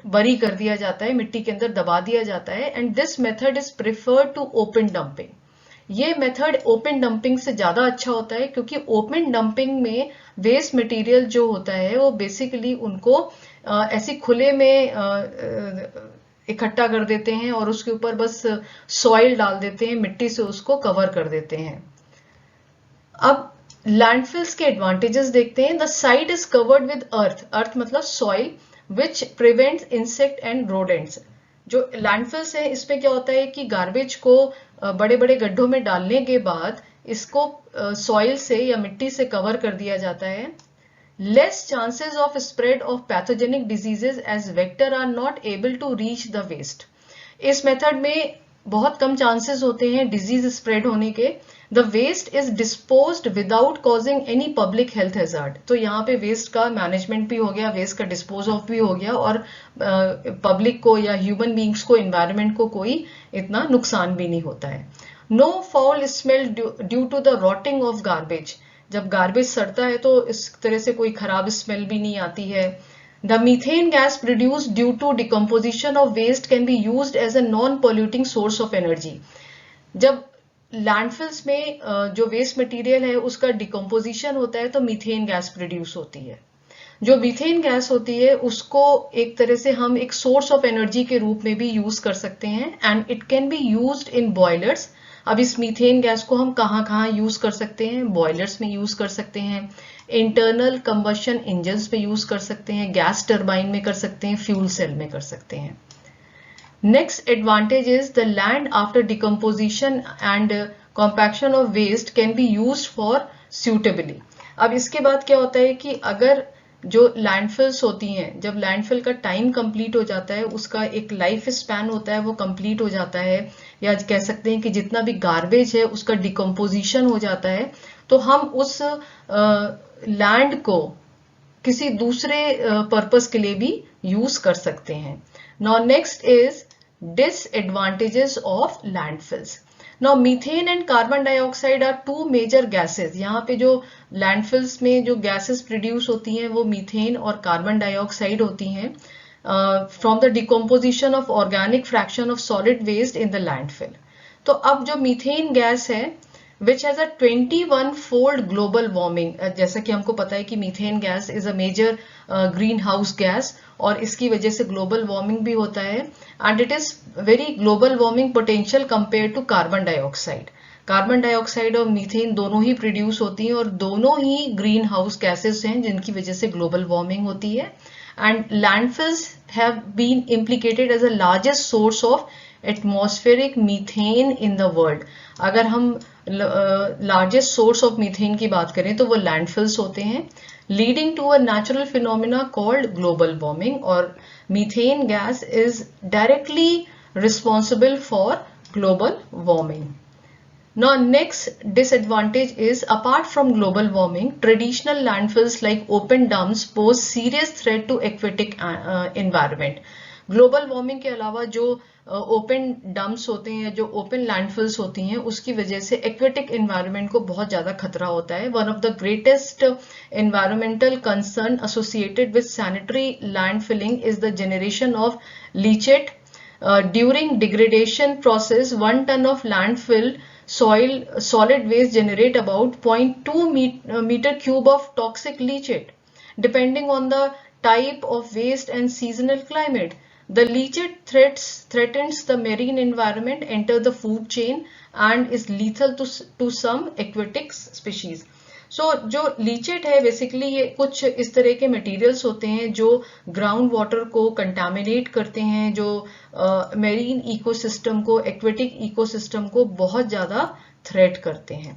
[SPEAKER 1] बरी कर दिया जाता है, मिट्टी के अंदर दबा दिया जाता है. And this method is preferred to open dumping. ये मेथड ओपन डंपिंग से ज्यादा अच्छा होता है क्योंकि ओपन डंपिंग में वेस्ट मटेरियल जो होता है वो बेसिकली उनको ऐसे खुले में इकट्ठा कर देते हैं और उसके ऊपर बस सॉइल डाल देते हैं, मिट्टी से उसको कवर कर देते हैं. अब लैंडफिल्स के एडवांटेजेस देखते हैं. The site is covered with earth. Earth मतलब soil which prevents insect and rodents. जो लैंडफिल्स है इसमें क्या होता है कि गार्बेज को बड़े बड़े गड्ढों में डालने के बाद इसको सॉइल से या मिट्टी से कवर कर दिया जाता है. Less chances of spread of pathogenic diseases as vector are not able to reach the waste. इस मेथड में बहुत कम चांसेस होते हैं डिजीज स्प्रेड होने के. The waste is disposed without causing any public health hazard. तो यहाँ पे वेस्ट का मैनेजमेंट भी हो गया, वेस्ट का डिस्पोज ऑफ भी हो गया और पब्लिक को या ह्यूमन बींग्स को, इन्वायरमेंट को कोई इतना नुकसान भी नहीं होता है. No foul smell due to the rotting of garbage. जब गार्बेज सड़ता है तो इस तरह से कोई खराब स्मेल भी नहीं आती है. The methane gas produced due to decomposition of waste can be used as a non polluting source of energy. जब लैंडफिल्स में जो वेस्ट मटेरियल है उसका डिकम्पोजिशन होता है तो मीथेन गैस प्रोड्यूस होती है. जो मीथेन गैस होती है उसको एक तरह से हम एक सोर्स ऑफ एनर्जी के रूप में भी यूज कर सकते हैं and it can be used in boilers. अब इस मीथेन गैस को हम कहाँ यूज कर सकते हैं? बॉयलर्स में यूज कर सकते हैं, इंटरनल कंबशन इंजन्स पे यूज कर सकते हैं, गैस टरबाइन में कर सकते हैं, फ्यूल सेल में कर सकते हैं. Next advantage is the land after decomposition and compaction of waste can be used for suitably. अब इसके बाद क्या होता है कि अगर जो लैंडफिल्स होती हैं, जब लैंडफिल का टाइम कंप्लीट हो जाता है, उसका एक लाइफ स्पैन होता है वो कंप्लीट हो जाता है, या कह सकते हैं कि जितना भी गार्बेज है उसका डिकम्पोजिशन हो जाता है, तो हम उस लैंड को किसी दूसरे पर्पस के लिए भी यूज कर सकते हैं. Now next is disadvantages of landfills. Now methane and carbon dioxide are two major gases. यहाँ पे जो landfills में जो gases produce होती हैं वो मीथेन और कार्बन डाइऑक्साइड होती हैं from the decomposition of organic fraction of solid waste in the landfill. तो अब जो मीथेन गैस है which has a 21-fold global warming, जैसा कि हमको पता है कि methane gas is a major greenhouse gas और इसकी वजह से ग्लोबल वार्मिंग भी होता है, and it is very global warming potential compare to carbon dioxide. Carbon dioxide और मीथेन दोनों ही प्रोड्यूस होती हैं और दोनों ही ग्रीन हाउस गैसेस हैं जिनकी वजह से ग्लोबल वार्मिंग होती है. And landfills have been implicated as a largest source of atmospheric methane in the world. अगर हम लार्जेस्ट सोर्स ऑफ मीथेन की बात करें तो वो लैंडफिल्स होते हैं, leading to a natural phenomena called global warming. और methane gas is directly responsible for global warming. Now next disadvantage is, apart from global warming, traditional landfills like open dumps pose serious threat to aquatic environment. Global warming के अलावा जो open dumps होते हैं, जो open landfills होती हैं, उसकी वजह से एक्वेटिक एनवायरनमेंट को बहुत ज्यादा खतरा होता है. One of the greatest environmental concern associated with sanitary landfilling is the generation of leachate. During degradation process 1 ton of landfill solid waste generate about 0.2 meter cube of toxic leachate. Depending on the type of waste and seasonal climate, the leachate threatens the marine environment, enter the food chain and is lethal to some aquatic species. So जो leachate है basically ये कुछ इस तरह के materials होते हैं जो ग्राउंड वाटर को कंटामिनेट करते हैं, जो मेरीन इकोसिस्टम को, एक्वेटिक इकोसिस्टम को बहुत ज्यादा थ्रेट करते हैं.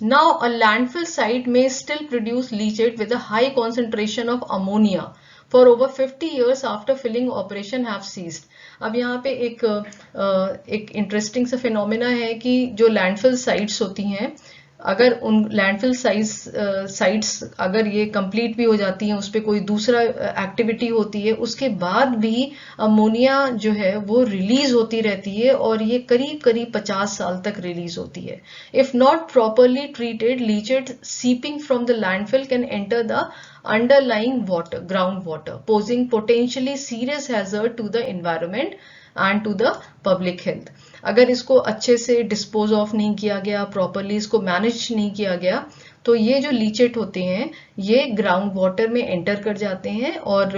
[SPEAKER 1] Now a landfill site may still produce leachate with a high concentration of ammonia for over 50 years after filling operation have ceased. अब यहाँ पे एक इंटरेस्टिंग सा फिनोमेना है कि जो लैंडफिल साइट्स होती हैं, अगर उन लैंडफिल साइट्स अगर ये कंप्लीट भी हो जाती हैं, उस पर कोई दूसरा एक्टिविटी होती है, उसके बाद भी अमोनिया जो है वो रिलीज होती रहती है और ये करीब करीब 50 साल तक रिलीज होती है. If not properly treated, leachate seeping from the landfill can enter the underlying water, groundwater, posing potentially serious hazard to the environment and to the public health. अगर इसको अच्छे से डिस्पोज ऑफ नहीं किया गया, प्रॉपरली इसको मैनेज नहीं किया गया, तो ये जो लीचेट होते हैं ये ग्राउंड वाटर में एंटर कर जाते हैं और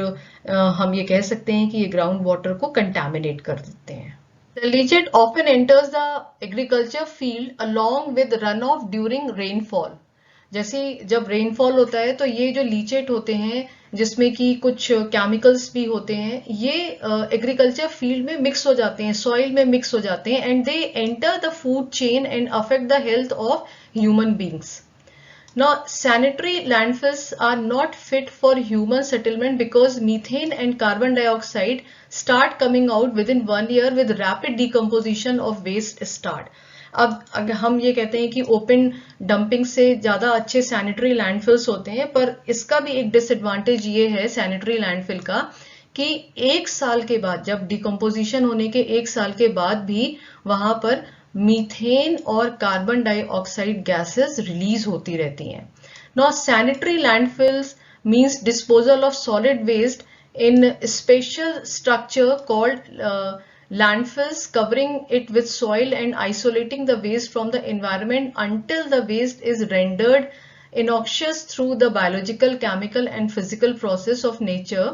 [SPEAKER 1] हम ये कह सकते हैं कि ये ग्राउंड वाटर को कंटामिनेट कर देते हैं. The leachate often enters the agriculture field along with runoff during rainfall. जैसे जब रेनफॉल होता है तो ये जो लीचेट होते हैं जिसमें कि कुछ केमिकल्स भी होते हैं, ये एग्रीकल्चर फील्ड में मिक्स हो जाते हैं, सॉइल में मिक्स हो जाते हैं, and they enter the food chain and affect the health of human beings. Now, sanitary landfills are not fit for human settlement because methane and carbon dioxide start coming out within 1 year with rapid decomposition of waste start. अब अगर हम ये कहते हैं कि open dumping से ज्यादा अच्छे सैनिटरी लैंडफिल्स होते हैं, पर इसका भी एक डिसएडवांटेज ये है सैनिटरी लैंडफिल का कि 1 साल के बाद, जब डिकम्पोजिशन होने के 1 साल के बाद भी वहां पर मीथेन और कार्बन डाइऑक्साइड गैसेस रिलीज होती रहती हैं. Now, sanitary landfills means disposal of solid waste in special structure called landfills, covering it with soil and isolating the waste from the environment until the waste is rendered innoxious through the biological, chemical and physical process of nature.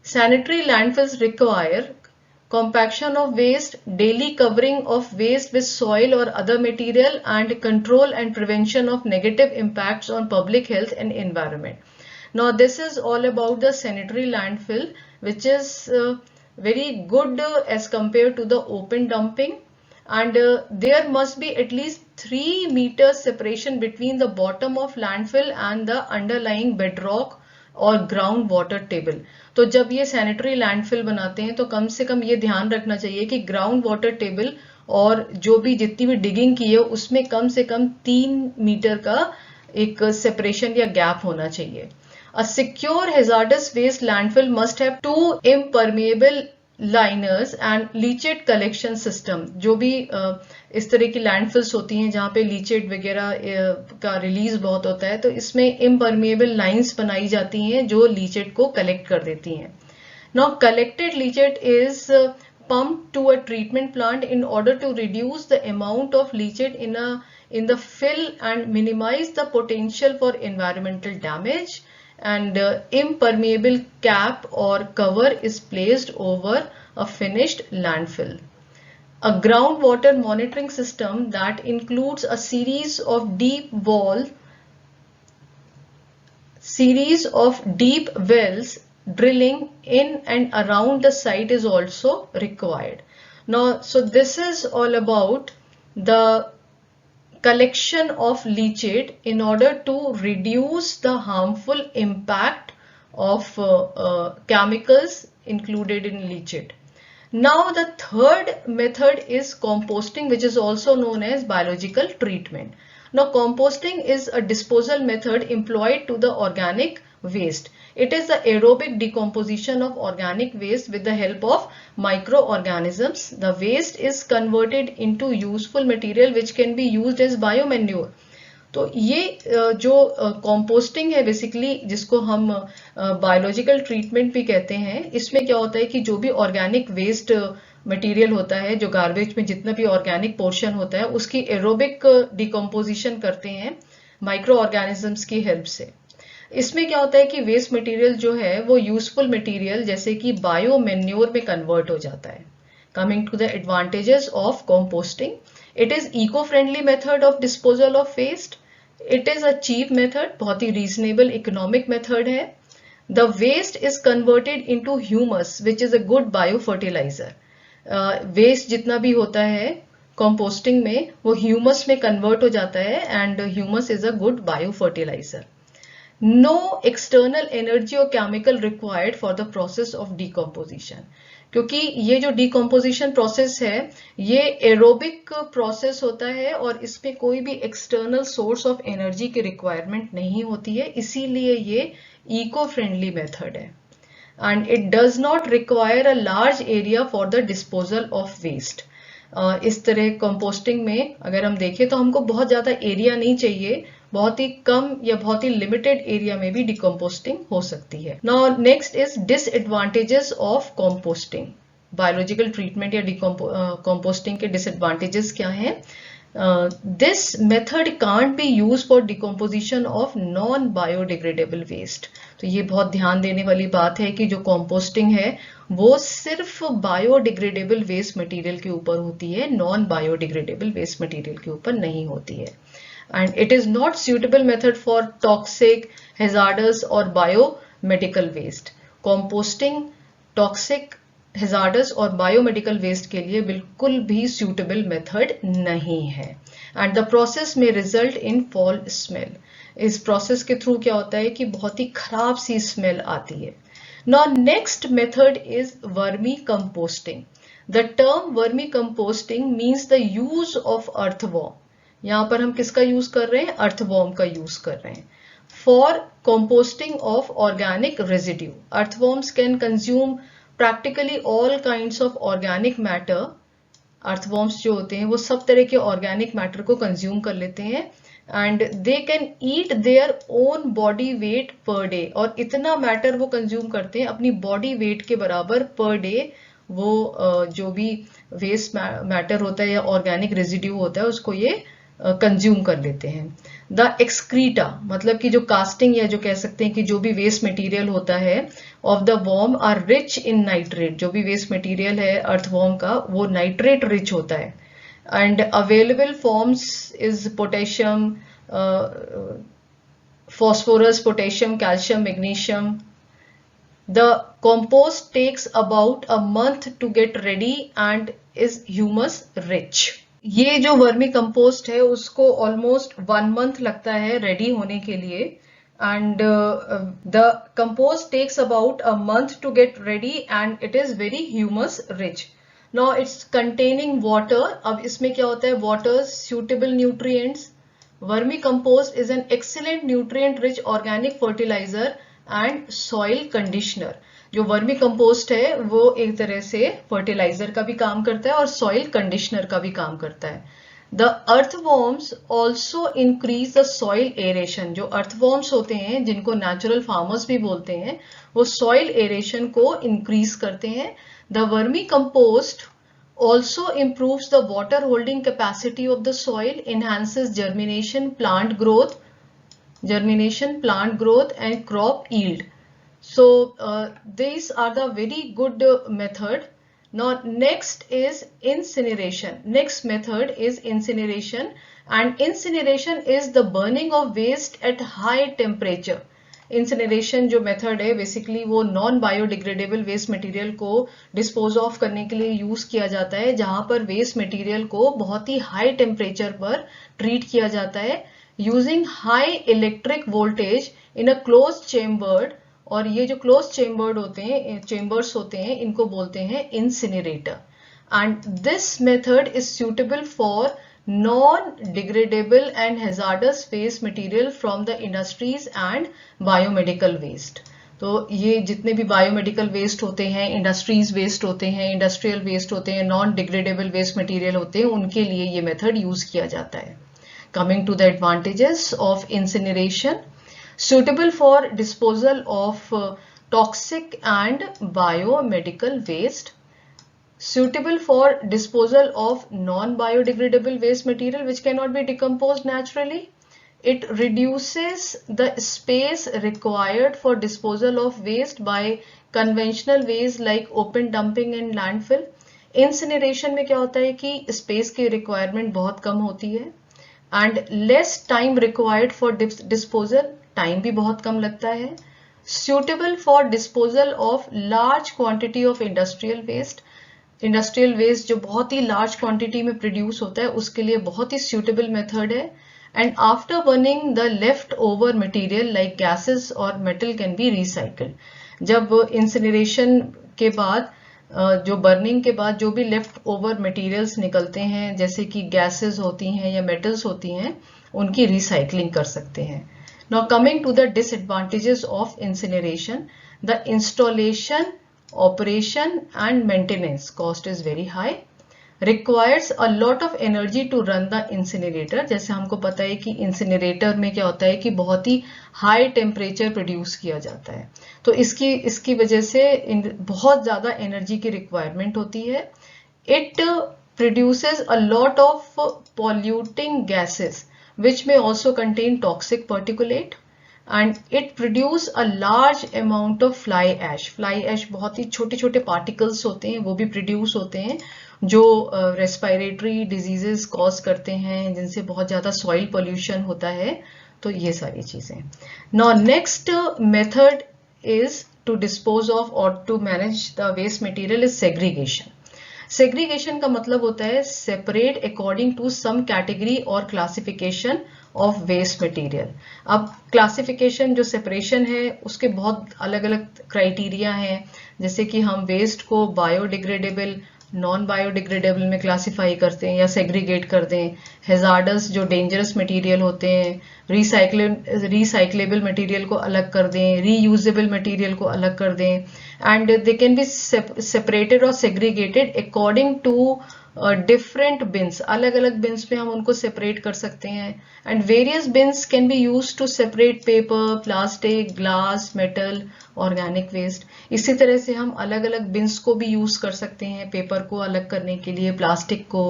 [SPEAKER 1] Sanitary landfills require compaction of waste, daily covering of waste with soil or other material, and control and prevention of negative impacts on public health and environment. Now this is all about the sanitary landfill, which is very good as compared to the open dumping, and there must be at least 3 meters separation between the bottom of landfill and the underlying bedrock और ground water table. तो जब ये sanitary landfill बनाते हैं तो कम से कम ये ध्यान रखना चाहिए कि ग्राउंड वाटर टेबल और जो भी जितनी भी डिगिंग की है उसमें कम से कम 3 मीटर का एक सेपरेशन या गैप होना चाहिए। A secure hazardous waste landfill must have 2 impermeable liners and leachate collection system. जो भी इस तरह की लैंडफिल्स होती हैं जहाँ पे लीचेट वगैरह का रिलीज बहुत होता है, तो इसमें इम्परमेबल लाइंस बनाई जाती हैं जो लीचेट को कलेक्ट कर देती हैं। Now collected leachate is pumped to a treatment plant in order to reduce the amount of leachate in the fill and minimize the potential for environmental damage, and impermeable cap or cover is placed over a finished landfill. A groundwater monitoring system that includes a series of deep wells drilling in and around the site is also required. Now, so this is all about the collection of leachate in order to reduce the harmful impact of chemicals included in leachate. Now the third method is composting, which is also known as biological treatment. Now composting is a disposal method employed to the organic waste. It is the aerobic decomposition of organic waste with the help of microorganisms. The waste is converted into useful material which can be used as biomanure. तो ये जो composting है basically, जिसको हम biological treatment भी कहते हैं, इसमें क्या होता है कि जो भी ऑर्गेनिक वेस्ट मटेरियल होता है, जो गार्बेज में जितना भी ऑर्गेनिक पोर्शन होता है, उसकी एरोबिक डिकम्पोजिशन करते हैं माइक्रो ऑर्गेनिजम्स की हेल्प से। इसमें क्या होता है कि वेस्ट मटेरियल जो है वो यूजफुल मटेरियल जैसे कि बायो मैन्योर में कन्वर्ट हो जाता है। Coming to the advantages of composting, it is eco friendly method of disposal of waste. It is a cheap method, बहुत ही रीजनेबल इकोनॉमिक मेथड है। The waste is converted into humus which is a good bio fertiliser. Waste जितना भी होता है composting में वो humus में कन्वर्ट हो जाता है, and humus is a good bio fertiliser. No external energy or chemical required for the process of decomposition, क्योंकि ये जो decomposition process है ये aerobic process होता है और इसमें कोई भी external source of energy की requirement नहीं होती है, इसीलिए ये eco-friendly method है। And it does not require a large area for the disposal of waste. इस तरह कंपोस्टिंग में अगर हम देखें तो हमको बहुत ज़्यादा एरिया नहीं चाहिए, बहुत ही कम या बहुत ही लिमिटेड एरिया में भी डिकम्पोस्टिंग हो सकती है। Now next is disadvantages of composting. Biological treatment या कंपोस्टिंग के डिसएडवांटेजेस क्या हैं? This method can't be used for decomposition of non-biodegradable waste. तो ये बहुत ध्यान देने वाली बात है कि जो कंपोस्टिंग है वो सिर्फ बायोडिग्रेडेबल वेस्ट मटेरियल के ऊपर होती है, नॉन बायोडिग्रेडेबल वेस्ट मटेरियल के ऊपर नहीं होती है। And it is not suitable method for toxic, hazardous or biomedical waste. Composting toxic, hazardous और biomedical waste के लिए बिल्कुल भी suitable method नहीं है। And the process may result in foul smell. इस process के through क्या होता है कि बहुत ही खराब सी smell आती है। Now next method is vermicomposting. The term vermicomposting means the use of earthworm. यहाँ पर हम किसका यूज कर रहे हैं? अर्थवॉर्म का यूज कर रहे हैं for composting of organic residue. Earthworms can consume practically all kinds of organic matter. Earthworms जो होते हैं वो सब तरह के ऑर्गेनिक मैटर को कंज्यूम कर लेते हैं, and they can eat their own body weight per day. और इतना मैटर वो कंज्यूम करते हैं अपनी बॉडी वेट के बराबर पर डे। वो जो भी वेस्ट मैटर होता है या ऑर्गेनिक रेजिड्यू होता है उसको ये कंज्यूम कर लेते हैं। द एक्सक्रीटा मतलब कि जो कास्टिंग या जो कह सकते हैं कि जो भी वेस्ट मटेरियल होता है of the worm are rich in nitrate. जो भी वेस्ट मटेरियल है अर्थवॉर्म का वो नाइट्रेट रिच होता है। And available forms is potassium, phosphorus, potassium, calcium, magnesium. The compost takes about a month to get ready and is humus rich. ये जो vermicompost है उसको ऑलमोस्ट 1 month लगता है रेडी होने के लिए, and the compost takes about a month to get ready and it is very humus rich. Now it's containing water. अब इसमें क्या होता है, water, suitable nutrients. Vermicompost is an excellent nutrient rich organic fertiliser and soil conditioner. जो vermicompost है वो एक तरह से फर्टिलाइजर का भी काम करता है और सॉइल कंडीशनर का भी काम करता है. The earthworms also increase the soil aeration. जो अर्थवॉर्म्स होते हैं जिनको नेचुरल फार्मर्स भी बोलते हैं, वो सॉइल एरेशन को इंक्रीज करते हैं. The vermi compost also improves the water holding capacity of the soil, enhances germination, plant growth and crop yield. So these are the very good method. Now next is incineration. Next method is incineration, and incineration is the burning of waste at high temperature. Incineration जो method है basically वो non biodegradable waste material को dispose of करने के लिए use किया जाता है, जहां पर वेस्ट मटेरियल को बहुत ही हाई टेम्परेचर पर ट्रीट किया जाता है using high electric voltage in a close chambered. और ये जो क्लोज चेम्बर्स होते हैं इनको बोलते हैं incinerator. And this method is suitable for non-degradable and hazardous waste material from the industries and biomedical waste. तो ये जितने भी बायोमेडिकल वेस्ट होते हैं, इंडस्ट्रीज वेस्ट होते हैं, इंडस्ट्रियल वेस्ट होते हैं, नॉन डिग्रेडेबल वेस्ट मटेरियल होते हैं, उनके लिए ये मेथड यूज किया जाता है. Coming to the advantages of incineration, suitable for disposal of toxic and biomedical waste, suitable for disposal of non-biodegradable waste material which cannot be decomposed naturally. It reduces the space required for disposal of waste by conventional ways like open dumping and landfill. Incineration में क्या होता है कि space की requirement बहुत कम होती है and less time required for disposal. time भी बहुत कम लगता है. Suitable for disposal of large quantity of industrial waste. Industrial waste जो बहुत ही लार्ज क्वांटिटी में प्रोड्यूस होता है उसके लिए बहुत ही सूटेबल मेथड है. And after burning the left over material like gases और मेटल कैन बी रिसाइकल्ड. जब इंसिनरेशन के बाद जो बर्निंग के बाद जो भी लेफ्ट ओवर मटेरियल्स निकलते हैं जैसे कि गैसेस होती हैं या मेटल्स होती हैं, उनकी रिसाइकलिंग कर सकते हैं. Now coming to the disadvantages of incineration, the installation, operation and maintenance cost is very high, requires a lot of energy to run the incinerator. जैसे हमको पता है कि इंसिनरेटर में क्या होता है कि बहुत ही हाई टेम्परेचर प्रोड्यूस किया जाता है, तो इसकी वजह से बहुत ज़्यादा एनर्जी की रिक्वायरमेंट होती है. It produces a lot of polluting gases which may also contain toxic particulate, and it produce a large amount of fly ash. fly ash बहुत ही छोटे छोटे particles होते हैं, वो भी produce होते हैं जो respiratory diseases cause करते हैं, जिनसे बहुत ज़्यादा soil pollution होता है. तो ये सारी चीज़ें. Now next method is to dispose of or to manage the waste material is segregation. Segregation का मतलब होता है separate according to some category और classification ऑफ वेस्ट मटेरियल. अब क्लासिफिकेशन जो सेपरेशन है उसके बहुत अलग अलग क्राइटेरिया हैं, जैसे कि हम वेस्ट को बायोडिग्रेडेबल, नॉन बायोडिग्रेडेबल में क्लासिफाई करते हैं या सेग्रीगेट कर दें, हैजार्डस जो डेंजरस मटेरियल होते हैं, रिसाइक्लेबल मटेरियल को अलग कर दें, रीयूजेबल मटेरियल को अलग कर दें, and they can be separated और segregated according to different bins. अलग अलग बिन्स में हम उनको सेपरेट कर सकते हैं. And various bins can be use to separate paper, plastic, glass, metal, organic waste. इसी तरह से हम अलग अलग बिन्स को भी यूज कर सकते हैं पेपर को अलग करने के लिए, प्लास्टिक को,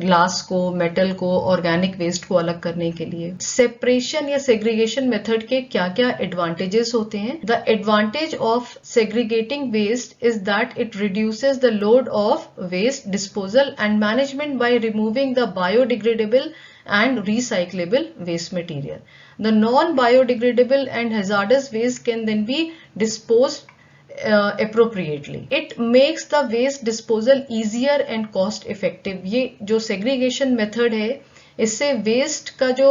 [SPEAKER 1] ग्लास को, मेटल को, ऑर्गेनिक वेस्ट को अलग करने के लिए. सेपरेशन या सेग्रीगेशन मेथड के क्या क्या एडवांटेजेस होते हैं? The advantage of segregating waste is that it reduces the load of waste disposal and management by removing the biodegradable and recyclable waste material. The non-biodegradable and hazardous waste can then be disposed appropriately. It makes the waste disposal easier and cost effective. ये जो segregation method है, इससे waste का जो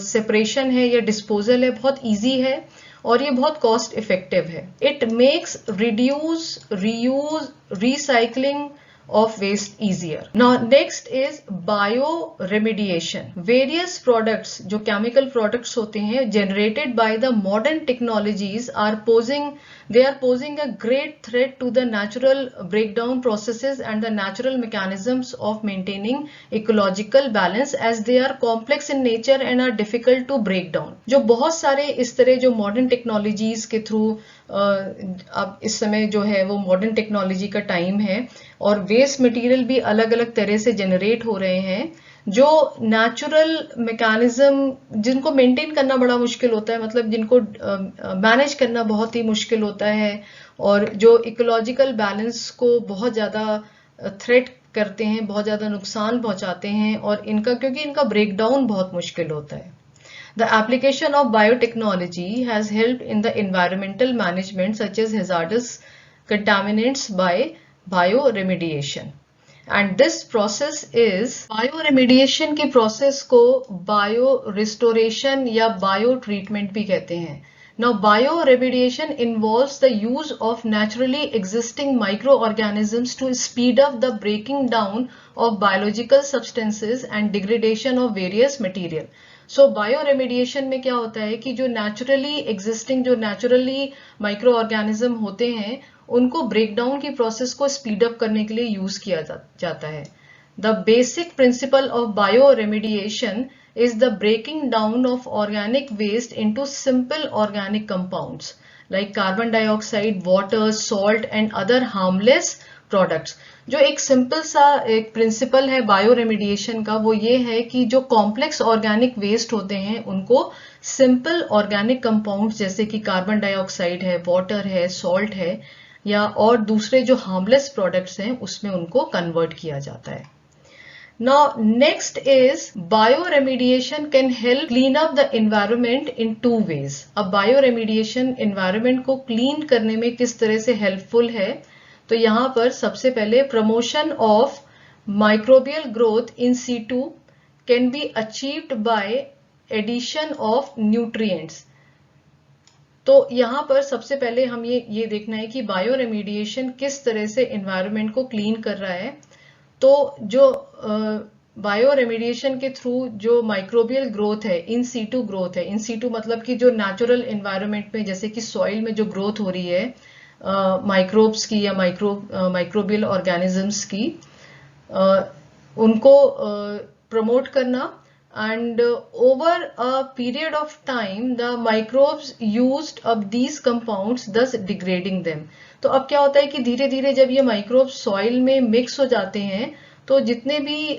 [SPEAKER 1] separation है या disposal है बहुत easy है और ये बहुत cost effective है. It makes reduce, reuse, recycling of waste easier. Now next is bioremediation. Various products जो chemical products होते हैं generated by the modern technologies are posing a great threat to the natural breakdown processes and the natural mechanisms of maintaining ecological balance as they are complex in nature and are difficult to break down. जो बहुत सारे इस तरह जो modern technologies के through अब इस समय जो है वो मॉडर्न टेक्नोलॉजी का टाइम है और वेस्ट मटेरियल भी अलग अलग तरह से जनरेट हो रहे हैं जो नेचुरल मैकेनिज्म जिनको मेंटेन करना बड़ा मुश्किल होता है, मतलब जिनको मैनेज करना बहुत ही मुश्किल होता है और जो इकोलॉजिकल बैलेंस को बहुत ज़्यादा थ्रेट करते हैं, बहुत ज़्यादा नुकसान पहुंचाते हैं और क्योंकि इनका ब्रेकडाउन बहुत मुश्किल होता है. The application of biotechnology has helped in the environmental management such as hazardous contaminants by bioremediation. And this process is bioremediation की process को biorestoration या biotreatment भी कहते हैं. Now bioremediation involves the use of naturally existing microorganisms to speed up the breaking down of biological substances and degradation of various material. So bioremediation में क्या होता है कि जो नेचुरली एग्जिस्टिंग जो नेचुरली माइक्रो ऑर्गेनिज्म होते हैं उनको ब्रेकडाउन की प्रोसेस को स्पीड अप करने के लिए यूज किया जाता है. The basic principle of bioremediation is the breaking down of organic waste into simple organic compounds like carbon dioxide, water, salt and other harmless products. जो एक सिंपल सा एक प्रिंसिपल है बायोरेमिडिएशन का वो ये है कि जो कॉम्प्लेक्स ऑर्गेनिक वेस्ट होते हैं उनको सिंपल ऑर्गेनिक कंपाउंड्स जैसे कि कार्बन डाइऑक्साइड है, वाटर है, सॉल्ट है या और दूसरे जो हार्मलेस प्रोडक्ट्स हैं उसमें उनको कन्वर्ट किया जाता है. Now next is bioremediation can help clean up the environment in two ways. अब bioremediation environment को clean करने में किस तरह से helpful है, तो यहाँ पर सबसे पहले promotion of microbial growth in situ can be achieved by addition of nutrients. तो यहाँ पर सबसे पहले हम ये देखना है कि bioremediation किस तरह से environment को clean कर रहा है. तो जो बायोरेमिडिएशन के थ्रू जो माइक्रोबियल ग्रोथ है, इन सीटू ग्रोथ है, इन सीटू मतलब कि जो नेचुरल एनवायरनमेंट में जैसे कि सॉइल में जो ग्रोथ हो रही है माइक्रोब्स की या माइक्रोबियल ऑर्गेनिजम्स की, उनको प्रमोट करना and over a period of time the microbes used up these compounds thus degrading them. तो अब क्या होता है कि धीरे धीरे जब ये माइक्रोब्स सॉइल में मिक्स हो जाते हैं तो जितने भी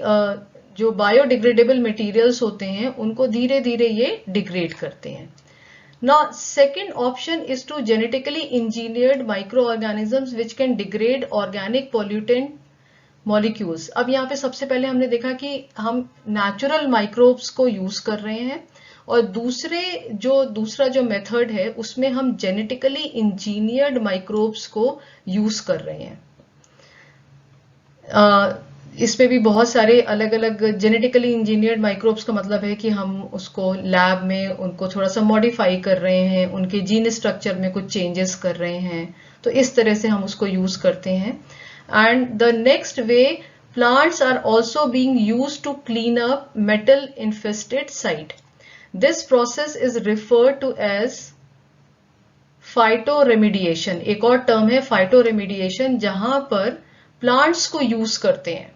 [SPEAKER 1] जो बायोडिग्रेडेबल मटेरियल्स होते हैं उनको धीरे धीरे ये डिग्रेड करते हैं. Now second option is to genetically engineered microorganisms which can degrade organic pollutant molecules. अब यहाँ पे सबसे पहले हमने देखा कि हम नेचुरल माइक्रोब्स को यूज कर रहे हैं और दूसरा जो मेथड है उसमें हम जेनेटिकली इंजीनियर्ड माइक्रोब्स को यूज कर रहे हैं. इसमें भी बहुत सारे अलग अलग जेनेटिकली इंजीनियर्ड माइक्रोब्स का मतलब है कि हम उसको लैब में उनको थोड़ा सा मॉडिफाई कर रहे हैं, उनके जीन स्ट्रक्चर में कुछ चेंजेस कर रहे हैं, तो इस तरह से हम उसको यूज करते हैं. And the next way, plants are also being used to clean up metal infested site. This process is referred to as phytoremediation. एक और टर्म है phytoremediation जहां पर प्लांट्स को यूज करते हैं.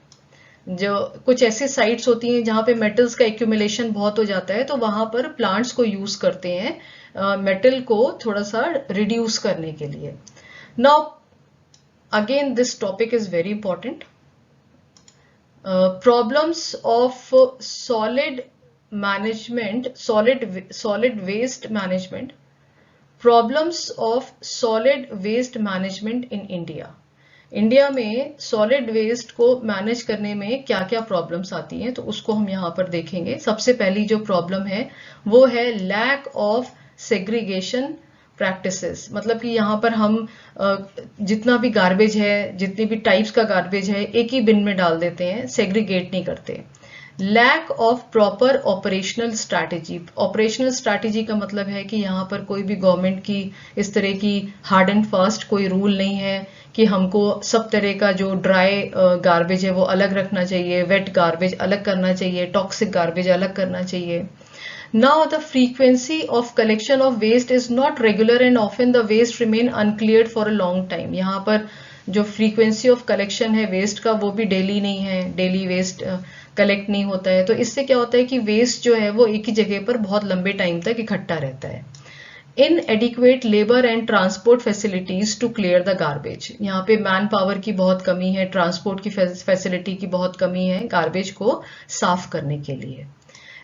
[SPEAKER 1] जो कुछ ऐसी साइट्स होती हैं जहां पे मेटल्स का एक्यूमुलेशन बहुत हो जाता है तो वहां पर प्लांट्स को यूज करते हैं मेटल को थोड़ा सा रिड्यूस करने के लिए. Now again this topic is very important. Problems of solid waste management. Problems of solid waste management in India. India में सॉलिड वेस्ट को मैनेज करने में क्या क्या प्रॉब्लम्स आती हैं तो उसको हम यहाँ पर देखेंगे. सबसे पहली जो प्रॉब्लम है वो है लैक ऑफ सेग्रीगेशन प्रैक्टिसेस, मतलब कि यहाँ पर हम जितना भी गार्बेज है, जितनी भी टाइप्स का गार्बेज है, एक ही बिन में डाल देते हैं, सेग्रीगेट नहीं करते। Lack of proper operational strategy. Operational strategy का मतलब है कि यहाँ पर कोई भी गवर्नमेंट की इस तरह की हार्ड एंड फास्ट कोई रूल नहीं है कि हमको सब तरह का जो ड्राई गार्बेज है वो अलग रखना चाहिए, वेट गार्बेज अलग करना चाहिए, टॉक्सिक गार्बेज अलग करना चाहिए। Now the frequency of collection of waste is not regular and often the waste remain uncleared for a long time. यहाँ पर जो frequency of collection है waste का वो भी daily नहीं है, daily waste कलेक्ट नहीं होता है। तो इससे क्या होता है कि वेस्ट जो है वो एक ही जगह पर बहुत लंबे टाइम तक इकट्ठा रहता है। inadequate labor and transport facilities to clear the garbage। यहाँ पे मैन पावर की बहुत कमी है, ट्रांसपोर्ट की फैसिलिटी की बहुत कमी है गार्बेज को साफ करने के लिए।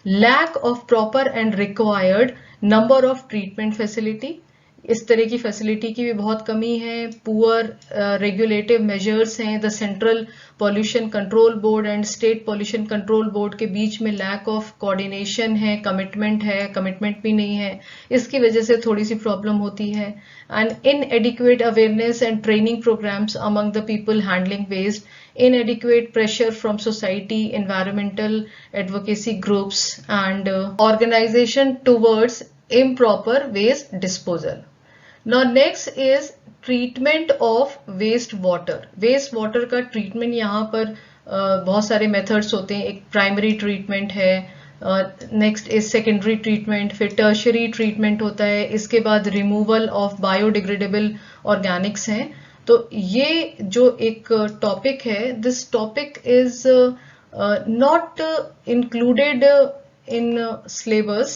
[SPEAKER 1] Lack of proper and required number of treatment facility, इस तरह की फैसिलिटी की भी बहुत कमी है। पुअर रेगुलेटिव मेजर्स हैं, the central pollution control board and state pollution control board के बीच में लैक ऑफ कोऑर्डिनेशन है, कमिटमेंट भी नहीं है, इसकी वजह से थोड़ी सी प्रॉब्लम होती है। And inadequate awareness and training programmes among the people handling waste, inadequate pressure from society, environmental advocacy groups and organization towards improper waste disposal. Now next is treatment of waste water. Waste water का treatment यहाँ पर बहुत सारे methods होते हैं। एक primary treatment है, next is secondary treatment, फिर tertiary treatment होता है, इसके बाद removal of biodegradable organics हैं। तो ये जो एक टॉपिक है, this topic is not included in syllabus,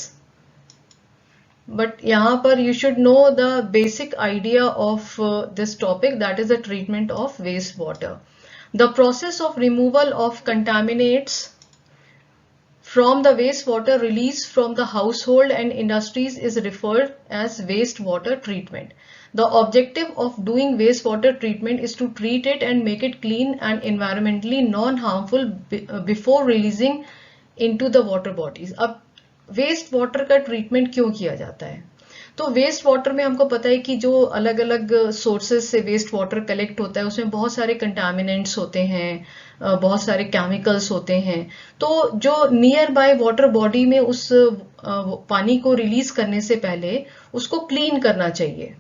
[SPEAKER 1] but यहाँ पर you should know the basic idea of this topic, that is the treatment of waste water. The process of removal of contaminates from the wastewater released from the household and industries is referred as wastewater treatment. The objective of doing wastewater treatment is to treat it and make it clean and environmentally non-harmful before releasing into the water bodies. अब waste water का treatment क्यों किया जाता है? तो waste water में हमको पता है कि जो अलग अलग सोर्सेज से वेस्ट वाटर कलेक्ट होता है उसमें बहुत सारे कंटामिनेंट्स होते हैं, बहुत सारे केमिकल्स होते हैं। तो जो नियर बाय वाटर बॉडी में उस पानी को रिलीज करने से पहले उसको क्लीन करना चाहिए,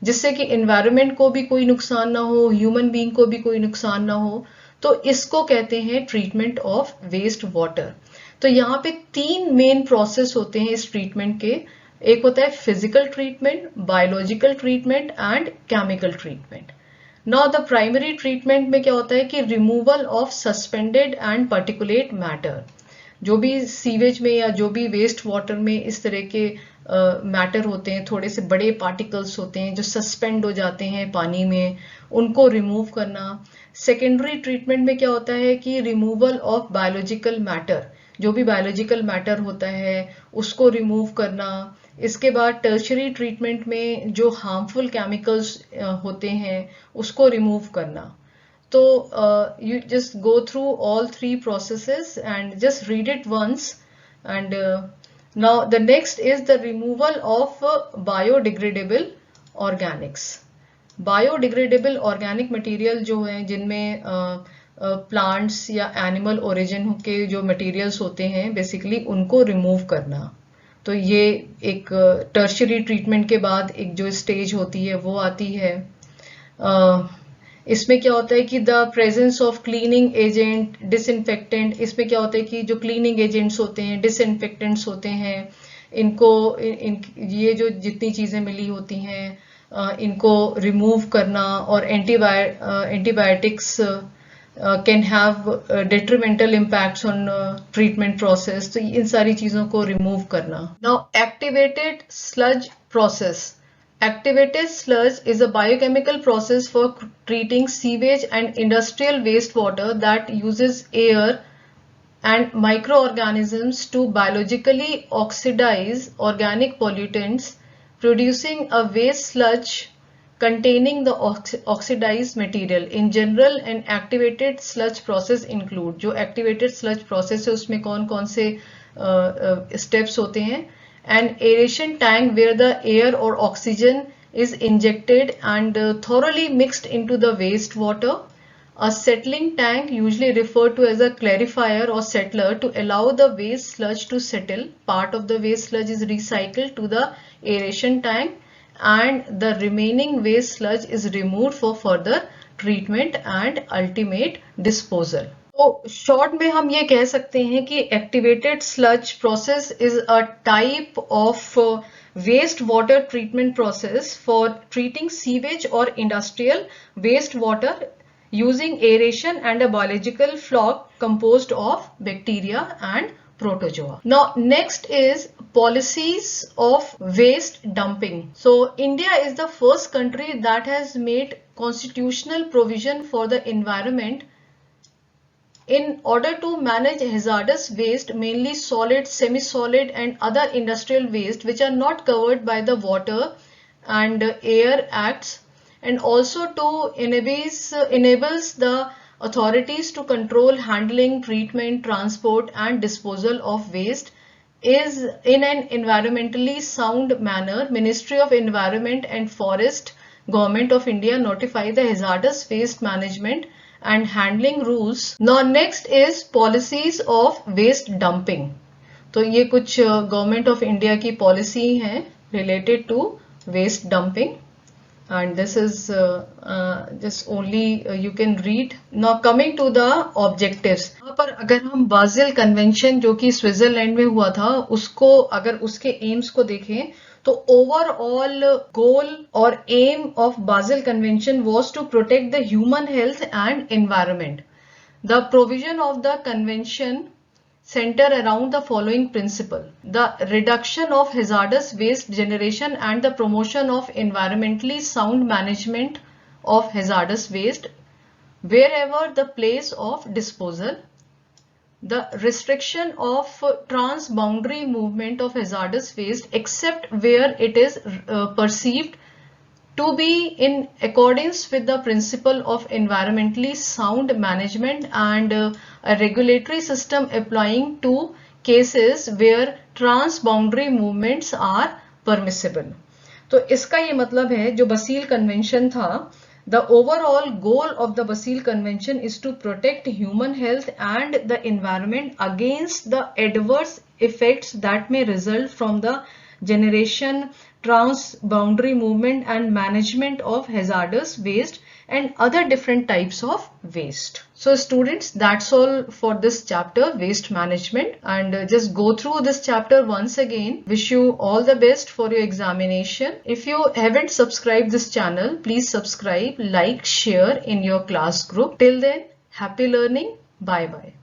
[SPEAKER 1] जिससे कि एनवायरनमेंट को भी कोई नुकसान ना हो, ह्यूमन बीइंग को भी कोई नुकसान ना हो। तो इसको कहते हैं ट्रीटमेंट ऑफ वेस्ट वाटर। तो यहाँ पे 3 मेन प्रोसेस होते हैं इस ट्रीटमेंट के। एक होता है physical treatment, biological treatment and chemical treatment. Now the primary treatment में क्या होता है कि removal of suspended and particulate matter. जो भी सीवेज में या जो भी वेस्ट वाटर में इस तरह के मैटर होते हैं, थोड़े से बड़े पार्टिकल्स होते हैं जो सस्पेंड हो जाते हैं पानी में, उनको रिमूव करना। सेकेंडरी ट्रीटमेंट में क्या होता है कि रिमूवल ऑफ बायोलॉजिकल मैटर, जो भी बायोलॉजिकल मैटर होता है उसको रिमूव करना। इसके बाद टर्शरी ट्रीटमेंट में जो हार्मफुल केमिकल्स होते हैं उसको रिमूव करना। तो you just go through all 3 processes and just read it once. And now the next is the removal of biodegradable organics. Biodegradable organic material जो है, जिनमें प्लांट्स या एनिमल ओरिजिन के जो मटेरियल्स होते हैं बेसिकली उनको रिमूव करना। तो ये एक टर्शरी ट्रीटमेंट के बाद एक जो स्टेज होती है वो आती है। इसमें क्या होता है कि the presence of cleaning agent, disinfectant, इसमें क्या होता है कि जो क्लीनिंग एजेंट्स होते हैं, डिसइंफेक्टेंट्स होते हैं, इनको ये जो जितनी चीजें मिली होती हैं इनको रिमूव करना। और antibiotics can have detrimental impacts on treatment process, तो इन सारी चीजों को रिमूव करना। Now activated sludge process. Activated sludge is a biochemical process for treating sewage and industrial wastewater that uses air and microorganisms to biologically oxidize organic pollutants, producing a waste sludge containing the oxidized material. In general, an activated sludge process include, जो activated sludge process है उसमें कौन कौन से steps होते हैं? an aeration tank where the air or oxygen is injected and thoroughly mixed into the wastewater. A settling tank, usually referred to as a clarifier or settler, to allow the waste sludge to settle. Part of the waste sludge is recycled to the aeration tank and the remaining waste sludge is removed for further treatment and ultimate disposal. तो short में हम ये कह सकते हैं कि activated sludge process is a type of waste water treatment process for treating sewage or industrial waste water using aeration and a biological floc composed of bacteria and protozoa. Now next is policies of waste dumping. So India is the first country that has made constitutional provision for the environment in order to manage hazardous waste, mainly solid, semi-solid and other industrial waste which are not covered by the Water and Air Acts, and also to enables the authorities to control handling, treatment, transport and disposal of waste is in an environmentally sound manner. Ministry of Environment and Forest, Government of India notify the hazardous waste management and handling rules. Now next is policies of waste dumping. तो ये कुछ government of India की policy है related to waste dumping, and this is just only you can read. Now coming to the objectives. यहाँ पर अगर हम Basil convention जो कि स्विट्जरलैंड में हुआ था उसको अगर उसके एम्स को देखें तो overall goal or aim of Basel Convention was to protect the human health and environment. The provision of the convention center around the following principle: the reduction of hazardous waste generation and the promotion of environmentally sound management of hazardous waste wherever the place of disposal, the restriction of transboundary movement of hazardous waste except where it is perceived to be in accordance with the principle of environmentally sound management, and a regulatory system applying to cases where transboundary movements are permissible. तो इसका ये मतलब है जो बसील convention था, the overall goal of the Basel Convention is to protect human health and the environment against the adverse effects that may result from the generation, transboundary movement and management of hazardous waste and other different types of waste. So students, that's all for this chapter, waste management, and just go through this chapter once again. Wish you all the best for your examination. If you haven't subscribed this channel, please subscribe, like, share in your class group. Till then, happy learning. Bye bye.